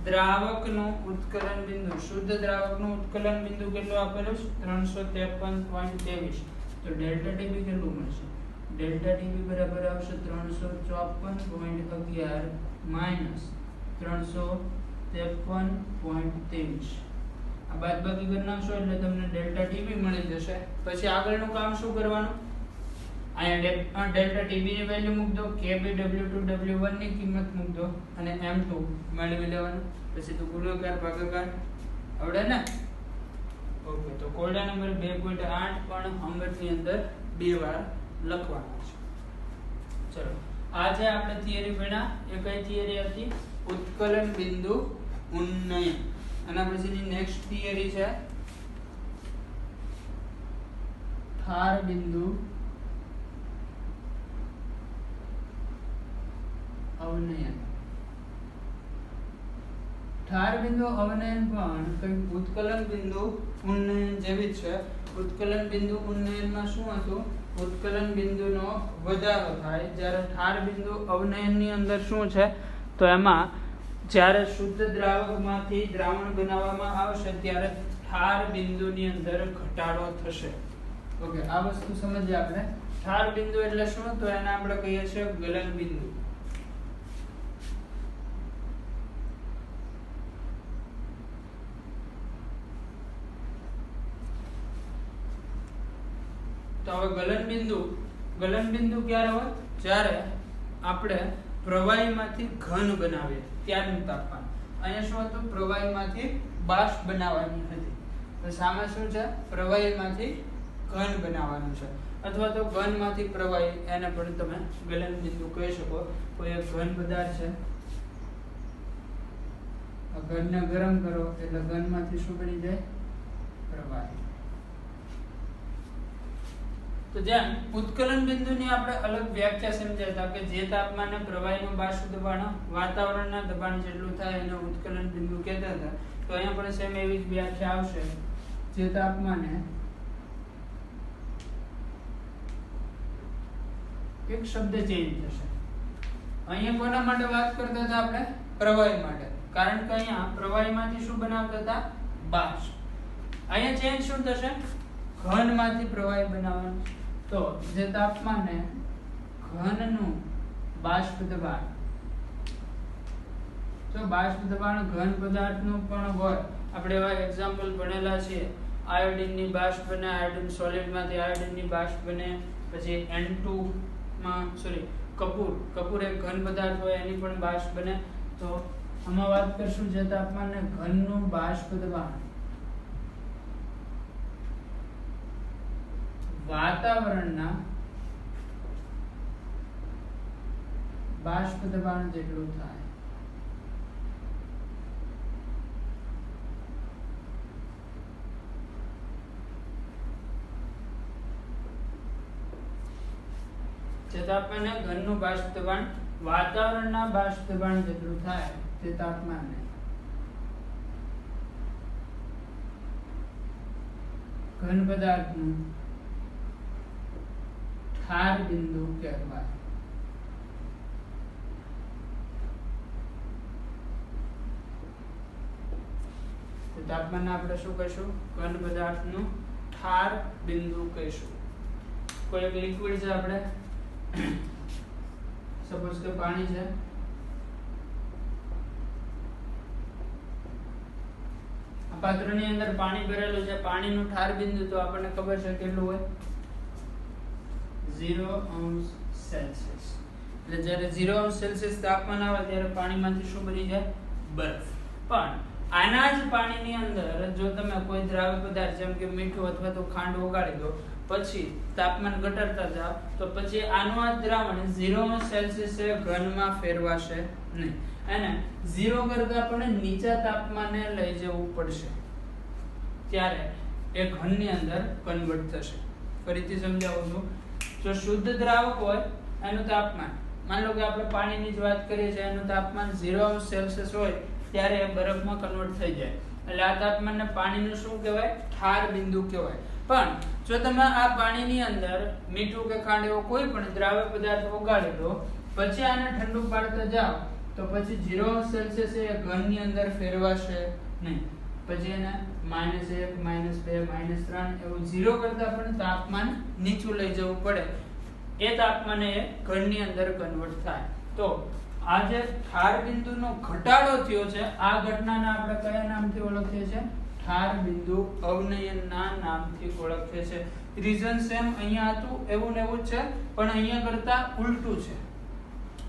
દ્રાવકનું ઉત્કલન બિંદુ. શુદ્ધ દ્રાવકનું ઉત્કલન બિંદુ કેટલું આપેલું છે? 353.23. તો ડેલ્ટા TB કેટલું મળશે? ડેલ્ટા TB બરાબર આવશે 354.11 માઈનસ 353.23. આ બાદબાકી કરી નાખશો એટલે તમને ડેલ્ટા TB મળી જશે. પછી આગળનું કામ શું કરવાનું? અહીંયા ડેલ્ટા TB ની વેલ્યુ મૂક દો, KB W2 W1 ની કિંમત મૂક દો અને M2 મેળવી લેવાનું. પછી તો ગુણાકાર ભાગાકાર આવડે ને? ઓકે. તો કોયડા નંબર 2.8 પણ હોમવર્કની અંદર 2 વાર લખવાનો છે. ચલો આ જે આપણે થિયરી ભણ્યા એ કઈ થિયરી હતી? ઉત્કલન બિંદુ ઉન્નયન. આના પછીની નેક્સ્ટ થિયરી છે ઠાર બિંદુ અવનયન. ઠાર બિંદુ અવનયન પણ કંઈક ઉત્કલન બિંદુ ઉન્નયન જેવી જ છે. ઉત્કલન બિંદુ ઉન્નયનમાં શું હતું? ઉત્કલન બિંદુનો વધારો થાય. જ્યારે ઠાર બિંદુ અવનયનની અંદર શું છે? તો એમાં જ્યારે શુદ્ધ દ્રાવકમાંથી દ્રાવણ બનાવવામાં આવશે ત્યારે ઠાર બિંદુની અંદર ઘટાડો થશે. ઓકે. આ વસ્તુ સમજીએ આપણે. ઠાર બિંદુ એટલે શું? તો એને આપણે કહીએ છીએ ગલન બિંદુ. તો હવે ગલન બિંદુ ક્યારે હોય? જ્યારે આપણે પ્રવાહીમાંથી ઘન બનાવીએ ત્યારનું તાપમાન. અહીંયા શું હતું? પ્રવાહીમાંથી બાષ્પ બનાવવાની હતી. તો સામે શું છે? પ્રવાહીમાંથી ઘન બનાવવાનું છે અથવા તો ઘનમાંથી પ્રવાહી, એને પણ તમે ગલન બિંદુ કહી શકો. કોઈ એક ઘન પદાર્થ છે, આ ઘનને ગરમ કરો એટલે ઘનમાંથી શું બની જાય? પ્રવાહી. તો જેમ ઉત્કલન બિંદુની આપણે અલગ વ્યાખ્યા સમજાતા કે જે તાપમાને પ્રવાહીનું બાષ્પ દબાણ વાતાવરણના દબાણ જેટલું થાય એને ઉત્કલન બિંદુ કહેતા હતા. તો અહીંયા પણ સેમ એવી જ વ્યાખ્યા આવશે. જે તાપમાને એક શબ્દ ચેન્જ થશે. અહીંયા કોના માટે વાત કરતા હતા આપણે? પ્રવાહી માટે. કારણ કે અહીંયા પ્રવાહીમાંથી શું બનાવતા હતા? બાષ્પ. અહીંયા ચેન્જ શું થશે? ઘનમાંથી પ્રવાહી બનાવવાનું. તો જે તાપમાને ઘનનું બાષ્પ દબાણ, તો બાષ્પ દબાણ ઘન પદાર્થનું પણ હોય. આપણે એવા એક્ઝામ્પલ ભણેલા છે. આયોડિનની બાષ્પ બને, આયોડિન સોલિડમાંથી આયોડિનની બાષ્પ બને, પછી N2 માં કપૂર એક ઘન પદાર્થ હોય એની પણ બાષ્પ બને. તો આમાં વાત કરશું જે તાપમાને ઘનનું બાષ્પ દબાણ વાતાવરણના બાષ્પ દબાણ જેટલું થાય. જે તાપમાને ઘનનું બાષ્પ દબાણ વાતાવરણના બાષ્પ દબાણ જેટલું થાય તે તાપમાનને ઘન પદાર્થનું ઠાર બિંદુ કહેવાય. તો તાપમાનને આપણે શું કહીશું? ઘન પદાર્થનું ઠાર બિંદુ કહીશું. કોઈ એક લિક્વિડ છે, આપણે સપોઝ કે પાણી છે. આ પાત્રની અંદર પાણી ભરેલું છે. પાણીનું ઠાર બિંદુ તો આપણને ખબર છે કેટલું હોય? 0°C. એટલે જ્યારે 0°C તાપમાન આવે ત્યારે પાણીમાંથી શું બની જાય? બરફ. પણ આના જ પાણીની અંદર જો તમે કોઈ દ્રાવ્ય પદાર્થ જેમ કે મીઠું અથવા તો ખાંડ ઓગાળી દો, પછી તાપમાન ઘટાડતા જાવ, તો પછી આનું આ દ્રાવણ 0°C ઘનમાં ફેરવાશે નહીં. અને 0 કરતા પણ નીચા તાપમાને લઈ જવું પડશે, ત્યારે એ ઘનની અંદર કન્વર્ટ થશે. ફરીથી સમજાવું છું. જો શુદ્ધ દ્રાવક હોય એનું તાપમાન, માની લો કે આપણે પાણીની જ વાત કરીએ છીએ, એનું તાપમાન 0°C હોય ત્યારે એ બરફમાં કન્વર્ટ થઈ જાય. એટલે આ તાપમાનને પાણીનું શું કહેવાય? ઠાર બિંદુ કહેવાય. પણ જો તમે આ પાણીની અંદર મીઠું કે ખાંડ એવો કોઈ પણ દ્રાવ્ય પદાર્થ ઓગાળી દો, પછી આને ઠંડુ પાડતા જાઓ, તો પછી 0°C એ ઘનની અંદર ફેરવાશે નહીં. પછી એને -1, -2, -3 એવું 0 કરતા પણ તાપમાન નીચું લઈ જવું પડે. એ તાપમાને એ ઘનની અંદર કન્વર્ટ થાય. તો આ જે ઠાર બિંદુનો ઘટાડો થયો છે, આ ઘટનાને આપણે કયા નામથી ઓળખીએ છીએ? ઠાર બિંદુ અવનયનના નામથી ઓળખીએ છીએ. રીઝન સેમ અહીંયા હતું એવું ને એવું જ છે, પણ અહીંયા કરતા ઉલટું છે.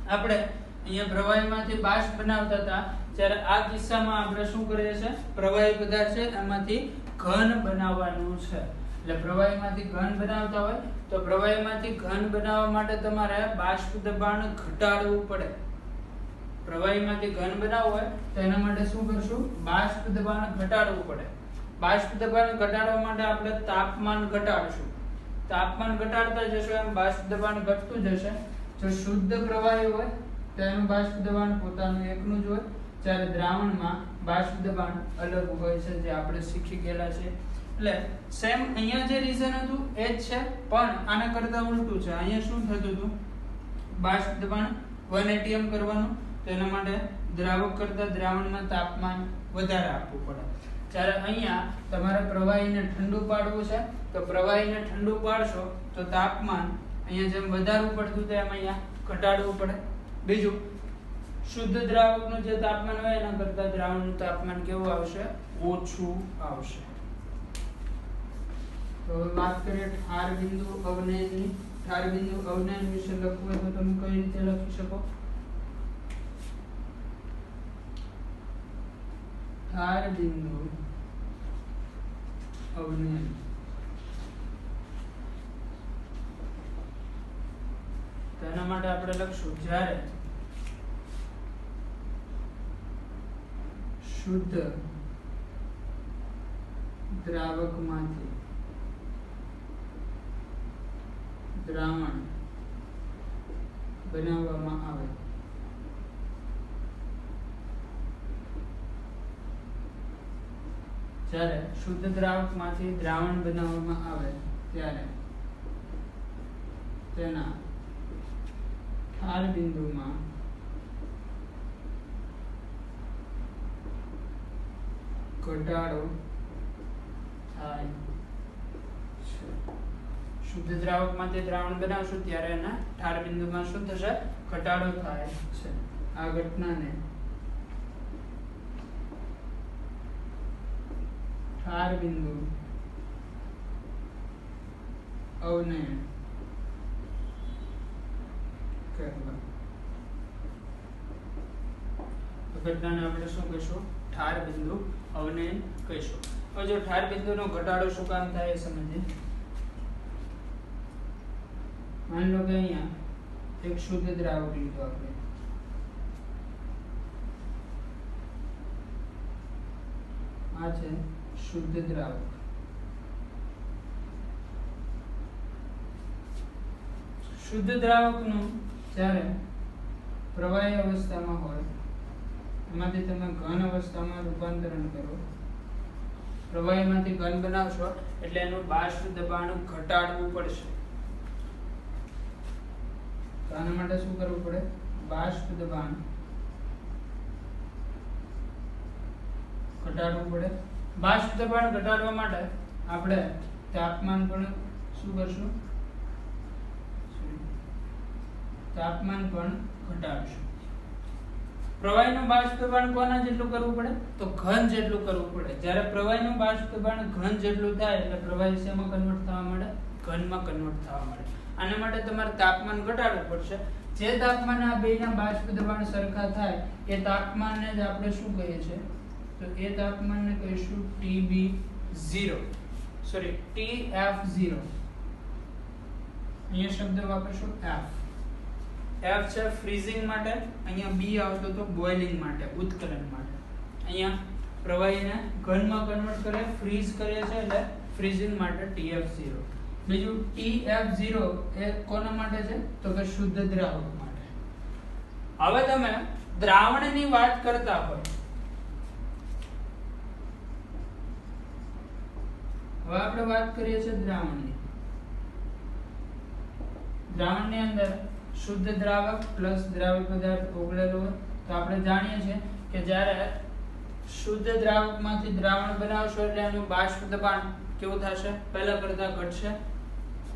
આપણે અહીંયા પ્રવાહીમાંથી બાષ્પ બનાવતા હતા, જ્યારે આ કિસ્સામાં આપણે શું કરીએ છીએ? પ્રવાહી પદાર્થ છે એમાંથી ઘન બનાવવાનું છે. એટલે પ્રવાહીમાંથી ઘન બનાવતા હોય તો પ્રવાહીમાંથી ઘન બનાવવા માટે તમારે બાષ્પ દબાણ ઘટાડવું પડે. પ્રવાહીમાંથી ઘન બનાવવું હોય તો એના માટે શું કરશું? બાષ્પ દબાણ ઘટાડવું પડે. બાષ્પ દબાણ ઘટાડવા માટે આપણે તાપમાન ઘટાડશું. તાપમાન ઘટાડતા જશો એમ બાષ્પ દબાણ ઘટતું જશે. જો શુદ્ધ પ્રવાહી હોય તો એનું બાષ્પ દબાણ પોતાનું એકનું જ હોય, જ્યારે દ્રાવણમાં બાષ્પ દબાણ અલગ હોય છે, જે આપણે શીખી ગયેલા છે. એટલે સેમ અહીંયા જે રીઝન હતું એ જ છે, પણ આના કરતા ઉલટું છે. અહીંયા શું થતું હતું? બાષ્પ દબાણ 1 atm કરવાનું, તો એના માટે દ્રાવક કરતા દ્રાવણમાં તાપમાન વધારે આપવું પડે. જ્યારે અહીંયા તમારે પ્રવાહીને ઠંડુ પાડવું છે, તો પ્રવાહીને ઠંડુ પાડશો તો તાપમાન અહીંયા જેમ વધારવું પડતું તેમ અહીંયા ઘટાડવું પડે. બીજું, શુદ્ધ દ્રાવકનું જે તાપમાન હોય એના કરતા દ્રાવણનું તાપમાન કેવું આવશે? ઓછું આવશે. તો વાત કરીએ ઠાર બિંદુ અવનયનની. ઠાર બિંદુ અવનયન વિશે લખવું હોય તો તમે કઈ રીતે લખી શકો? ઠાર બિંદુ અવનયન. તો એના માટે આપણે લખશું, જ્યારે શુદ્ધ દ્રાવકમાંથી દ્રાવણ બનાવવામાં આવે જ્યારે શુદ્ધ દ્રાવકમાંથી દ્રાવણ બનાવવામાં આવે ત્યારે તેના ઠાર બિંદુમાં ઘટાડો થાય છે. શુદ્ધ દ્રાવકમાંથી દ્રાવણ બનાવશું ત્યારે એના ઠાર બિંદુમાં શું થશે? ઘટાડો થાય છે. આ ઘટનાને ઠાર બિંદુ અવનયન કહેવાય. ઘટનાને આપણે શું કહીશું? ઠાર બિંદુ અવનયન કહીશું. હવે જો ઠાર બિંદુનો ઘટાડો શું કામ થાય એ સમજીએ. માની લો કે અહીંયા એક શુદ્ધ દ્રાવક લીધો આપણે, આ છે શુદ્ધ દ્રાવક. શુદ્ધ દ્રાવકનું જ્યારે પ્રવાહી અવસ્થામાં હોય એમાંથી તમે ઘન અવસ્થામાં રૂપાંતરણ કરો, પ્રવાહીમાંથી ઘન બનાવશો એટલે એનું બાષ્પ દબાણ ઘટાડવું પડશે. તો આના માટે શું કરવું પડે? બાષ્પ દબાણ ઘટાડવું પડે. બાષ્પ દબાણ ઘટાડવા માટે આપણે તાપમાન પણ શું કરશું? તાપમાન પણ ઘટાડશું. પ્રવાહીનું બાષ્પ દબાણ કોના જેટલું કરવું પડે? તો ઘન જેટલું કરવું પડે. જ્યારે પ્રવાહીનું બાષ્પ દબાણ ઘન જેટલું થાય એટલે પ્રવાહી શેમાં કન્વર્ટ થવા મળે? ઘનમાં કન્વર્ટ થવા મળે. આના માટે તમારે તાપમાન ઘટાડવું પડશે. જે તાપમાને આ બેના બાષ્પ દબાણ સરખા થાય એ તાપમાનને જ આપણે શું કહીએ છીએ? તો એ તાપમાનને કહીશું TB0, સોરી TF0. અહીંયા શબ્દ વાપરશું F. F છે ફ્રીઝિંગ માટે, અહીંયા B આવતો તો બોઇલિંગ માટે, ઉત્કલન માટે. અહીંયા પ્રવાહીને ઘનમાં કન્વર્ટ કરે, ફ્રીઝ કરે છે એટલે ફ્રીઝિંગ માટે TF0. બીજું TF0 એ કોના માટે છે? તો કે શુદ્ધ દ્રાવક માટે. હવે તમે દ્રાવણની વાત કરતા હોય, હવે આપણે વાત કરીએ છીએ દ્રાવણની. દ્રાવણની અંદર શુદ્ધ દ્રાવક પ્લસ દ્રાવ્ય પદાર્થ ઓગળેલો હોય તો આપણે જાણીએ છીએ કે જ્યારે શુદ્ધ દ્રાવકમાંથી દ્રાવણ બનાવશો એટલે એનું બાષ્પ દબાણ કેવું થશે? પહેલા કરતા ઘટશે.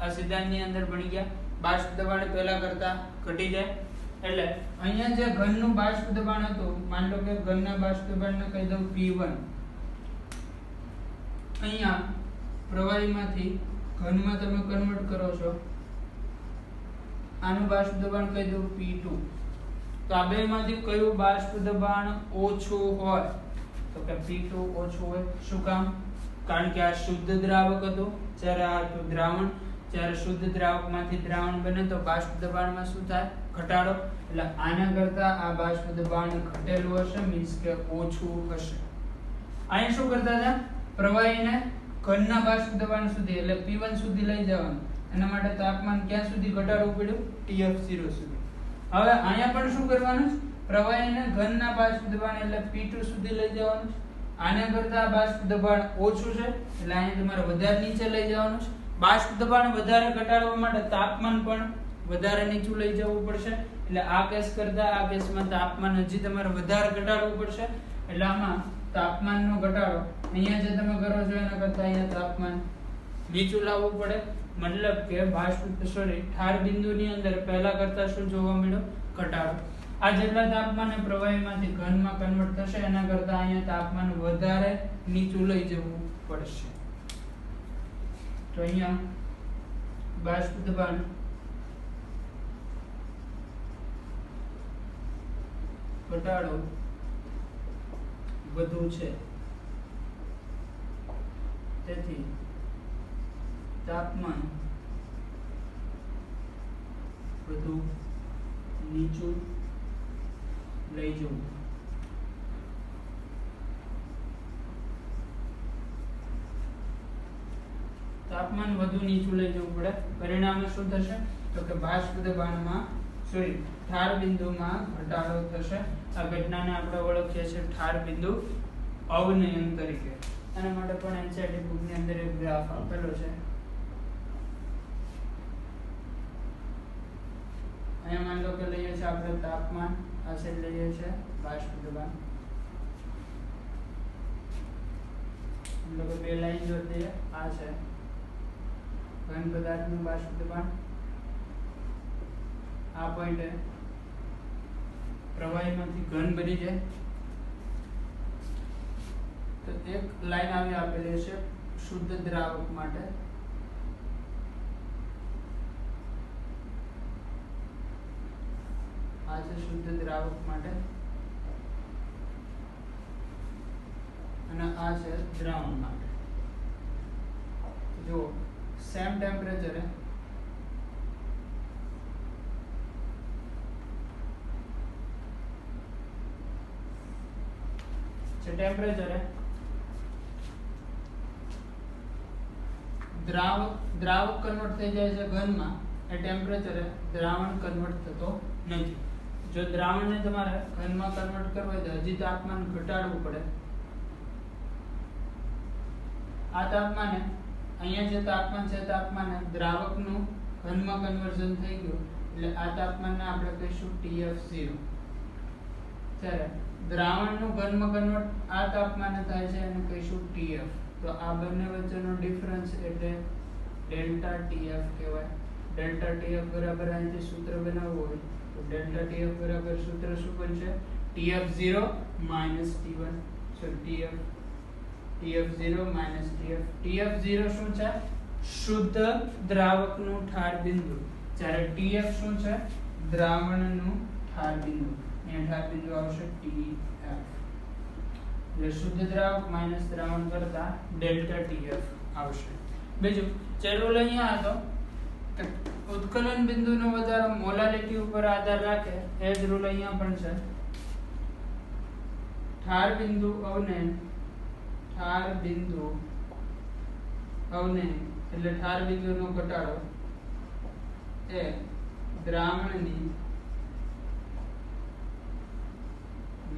આ સિદ્ધાંતની અંદર ભણી ગયા. બાષ્પ દબાણ પહેલા કરતા ઘટી જાય એટલે અહીંયા જે ઘનનું બાષ્પ દબાણ હતું, માની લો કે ઘનના બાષ્પ દબાણને કહી દઉં P1. અહીંયા પ્રવાહીમાંથી ઘનમાં તમે કન્વર્ટ કરો છો, આનું બાષ્પ દબાણ કહી દઉં P2. તો આ બેમાંથી કયું બાષ્પ દબાણ ઓછું હોય? તો કે P2 ઓછું હોય. શું કામ? કારણ કે આ શુદ્ધ દ્રાવક હતું, જ્યારે આ હતું દ્રાવણ. જ્યારે શુદ્ધ દ્રાવકમાંથી દ્રાવણ બને તો બાષ્પ દબાણમાં શું થાય? ઘટાડો. એટલે આના કરતા આ બાષ્પ દબાણ ઘટેલું હશે, મીન્સ કે ઓછું હશે. અહીં શું કરતા હતા? પ્રવાહીને ઘનના બાષ્પ દબાણ સુધી એટલે P1 સુધી લઈ જવાનું. એના માટે તાપમાન ક્યાં સુધી ઘટાડવું પડ્યું? TF0 સુધી. હવે અહીંયા પણ શું કરવાનું? પ્રવાહીને ઘનના બાષ્પ દબાણ એટલે P2 સુધી લઈ જવાનું. આના કરતા બાષ્પ દબાણ ઓછું છે એટલે અહીંયા તમારે વધારે નીચે લઈ જવાનું છે. બાષ્પ દબાણ વધારે ઘટાડવા માટે તાપમાન પણ વધારે નીચું લઈ જવું પડશે. એટલે આ કેસ કરતા આ કેસમાં તાપમાન હજી તમારે વધારે ઘટાડવું પડશે. એટલે આમાં તાપમાનનો ઘટાડો અહીંયા જે તમે કરો છો એના કરતા અહીંયા તાપમાન નીચું લાવવું પડે. મતલબ કે ઠાર બિંદુની અંદર પહેલા કરતા શું જોવા મળ્યો? ઘટાડો. આ જેટલા તાપમાને પ્રવાહીમાંથી ઘનમાં કન્વર્ટ થશે એના કરતા અહીંયા તાપમાન વધારે નીચું લઈ જવું પડશે. તો અહીંયા બાષ્પ દબાણ ઘટાડો વધુ છે, તેથી તાપમાન વધુ નીચું લઈ જવું. તાપમાન તાપમાન વધુ નીચું લઈ જવું પડે. પરિણામે શું થશે તો કે બાષ્પ દબાણમાં ઠાર બિંદુમાં ઘટાડો થશે. આ ઘટનાને આપણે ઓળખીએ છીએ ઠાર બિંદુ અવનયન તરીકે. આના માટે પણ એનસીઈઆરટી બુકની અંદર એક ગ્રાફ આપેલો છે. અહીંયા માન લો કે લઈએ છીએ આપણે તાપમાન, આ સાઈડ લઈએ છીએ બાષ્પ દબાણ. બે લાઈન જોડી દઈએ. આ છે ઘન પદાર્થનું બાષ્પ દબાણ. આ પોઈન્ટે પ્રવાહીમાંથી ઘન બની જાય તો એક લાઈન આવી આપેલી છે શુદ્ધ દ્રાવક માટે. આ છે શુદ્ધ દ્રાવક માટે અને આ છે દ્રાવણ માટે. જો સેમ ટેમ્પરેચરે ટેમ્પરેચરે દ્રાવક કન્વર્ટ થઈ જાય છે ઘનમાં, એ ટેમ્પરેચરે દ્રાવણ કન્વર્ટ થતો નથી. જો દ્રાવણને તમારે ઘનમાં કન્વર્ટ કરવા હોય તો હજી તાપમાન ઘટાડવું પડે. આ તાપમાને અહીંયા જે તાપમાન છે તાપમાને દ્રાવકનું ઘનમાં કન્વર્ઝન થઈ ગયું એટલે આ તાપમાનને આપણે કહીશું TF0. ત્યારે દ્રાવણનું ઘનમાં કન્વર્ટ આ તાપમાને થાય છે એને કહીશું TF. તો આ બંને વચ્ચેનો ડિફરન્સ એટલે ડેલ્ટા TF કહેવાય. ડેલ્ટા TF બરાબર અહીંથી સૂત્ર બનાવવું હોય તો ડેલ્ટા TF બરાબર સૂત્ર શું બનશે? TF0 T1. સો TF0 TF. TF0 શું છે? શુદ્ધ દ્રાવકનું ઠાર બિંદુ. જ્યારે TF શું છે? દ્રાવણનું ઠાર બિંદુ. અહીંયા ઠાર બિંદુ આવશે TF. એટલે શુદ્ધ દ્રાવક માઈનસ દ્રાવણ કરતા ડેલ્ટા TF આવશે. બીજું જે રૂલ અહીંયા હતો કે ઉત્કલન બિંદુનો વધારો મોલાલિટી ઉપર આધાર રાખે, એ જ રૂલ અહીંયા પણ છે. ઠાર બિંદુ અવનયન એટલે ઠાર બિંદુનો ઘટાડો એ દ્રાવણની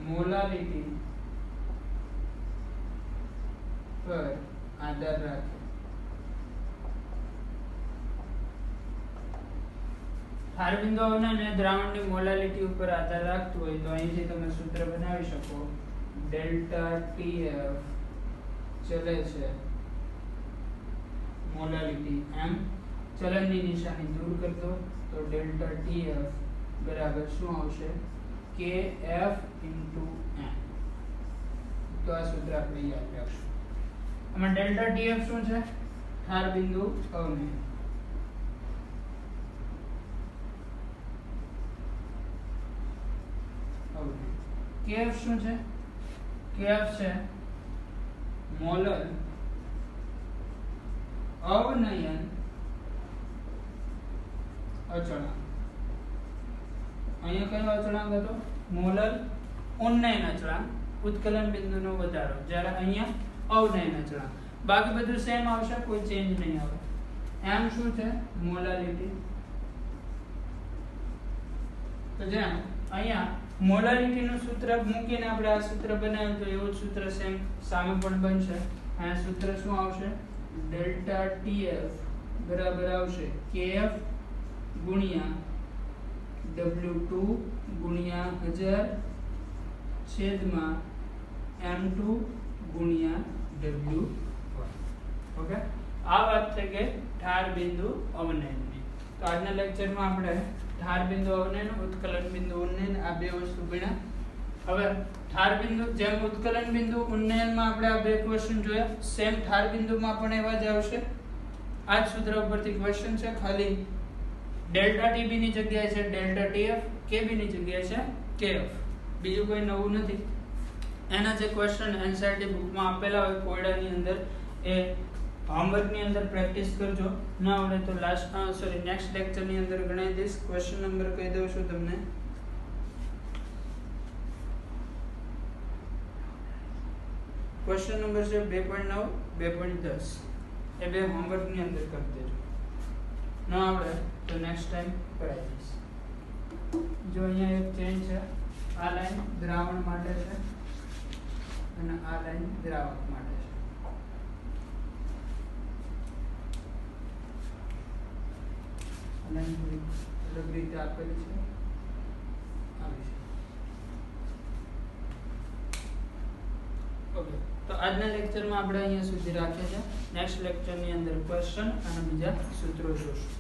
મોલાલિટી પર આધાર રાખે. ઠાર બિંદુ અવનયન એ દ્રાવણની મોલાલિટી ઉપર આધાર રાખતું હોય તો અહીંથી તમે સૂત્ર બનાવી શકો. ડેલ્ટા TF ચલે છે મોલાલિટી m. ચલનની નિશાની દૂર કરી દો તો ડેલ્ટા TF બરાબર શું આવશે? KF * m. તો આ સૂત્ર આપણે યાદ રાખશું. આમાં ડેલ્ટા TF શું છે? ઠાર બિંદુ અવનયન. KF શું છે? KF છે મોલર અવનયન અચળાંક. અહીંયા કયો અચળાંક હતો? મોલર ઉન્નયન અચળાંક, ઉત્કલન બિંદુનો વધારો. જ્યારે અહીંયા અવનયન અચળાંક. બાકી બધું સેમ આવશે, કોઈ ચેન્જ નહીં આવે. m શું છે? મોલાલિટી. તો જેમ અહીંયા મોલાલિટીનું સૂત્ર મૂકીને આપણે આ સૂત્ર બનાવ્યું તો એવું જ સૂત્ર સેમ સામે પણ બનશે. આ સૂત્ર શું આવશે? ડેલ્ટા TF બરાબર આવશે KF ગુણ્યા W2 ગુણ્યા 1000 છેદમાં M2 ગુણ્યા W1. ઓકે, આ વાત થઈ ગઈ ઠાર બિંદુ અવનયનની. તો આજના લેક્ચરમાં આપણે ઠાર બિંદુ અવનયન, ઉત્કલન બિંદુ ઉન્નયન આ બે વસ્તુ ભણ્યા. હવે ઠાર બિંદુ જેમ ઉત્કલન બિંદુ ઉન્નયનમાં આપણે આ બે ક્વેશ્ચન જોયા, સેમ ઠાર બિંદુમાં પણ એવા જ આવશે. આ જ સૂત્ર ઉપરથી ક્વેશ્ચન છે. ખાલી ડેલ્ટા TB ની જગ્યાએ છે ડેલ્ટા TF, KB ની જગ્યાએ છે KF. બીજું કોઈ નવું નથી. એના જે ક્વેશ્ચન એનસીઈઆરટી બુકમાં આપેલા હોય કોયડાની અંદર, એ હોમવર્કની અંદર પ્રેક્ટિસ કરજો. ના આવડે તો નેક્સ્ટ લેક્ચરની અંદર ગણાવી દઈશ. ક્વેશ્ચન નંબર કહી દઉં છું તમને. ક્વેશ્ચન નંબર છે 2.9, 2.10. એ બે હોમવર્ક ની અંદર કરી દેજો. ન આવડે તો નેક્સ્ટ ટાઈમ કરાવી દઈશ. જો અહીંયા એક ચેન્જ છે, આ લાઈન દ્રાવણ માટે છે અને આ લાઈન દ્રાવક માટે છે. આ લાઈન થોડી અલગ રીતે આપેલી છે, આવી છે. ઓકે, તો આજના લેક્ચરમાં આપણે અહીંયા સુધી રાખીએ છીએ. નેક્સ્ટ લેક્ચરની અંદર ક્વેશ્ચન અને બીજા સૂત્રો જોશું.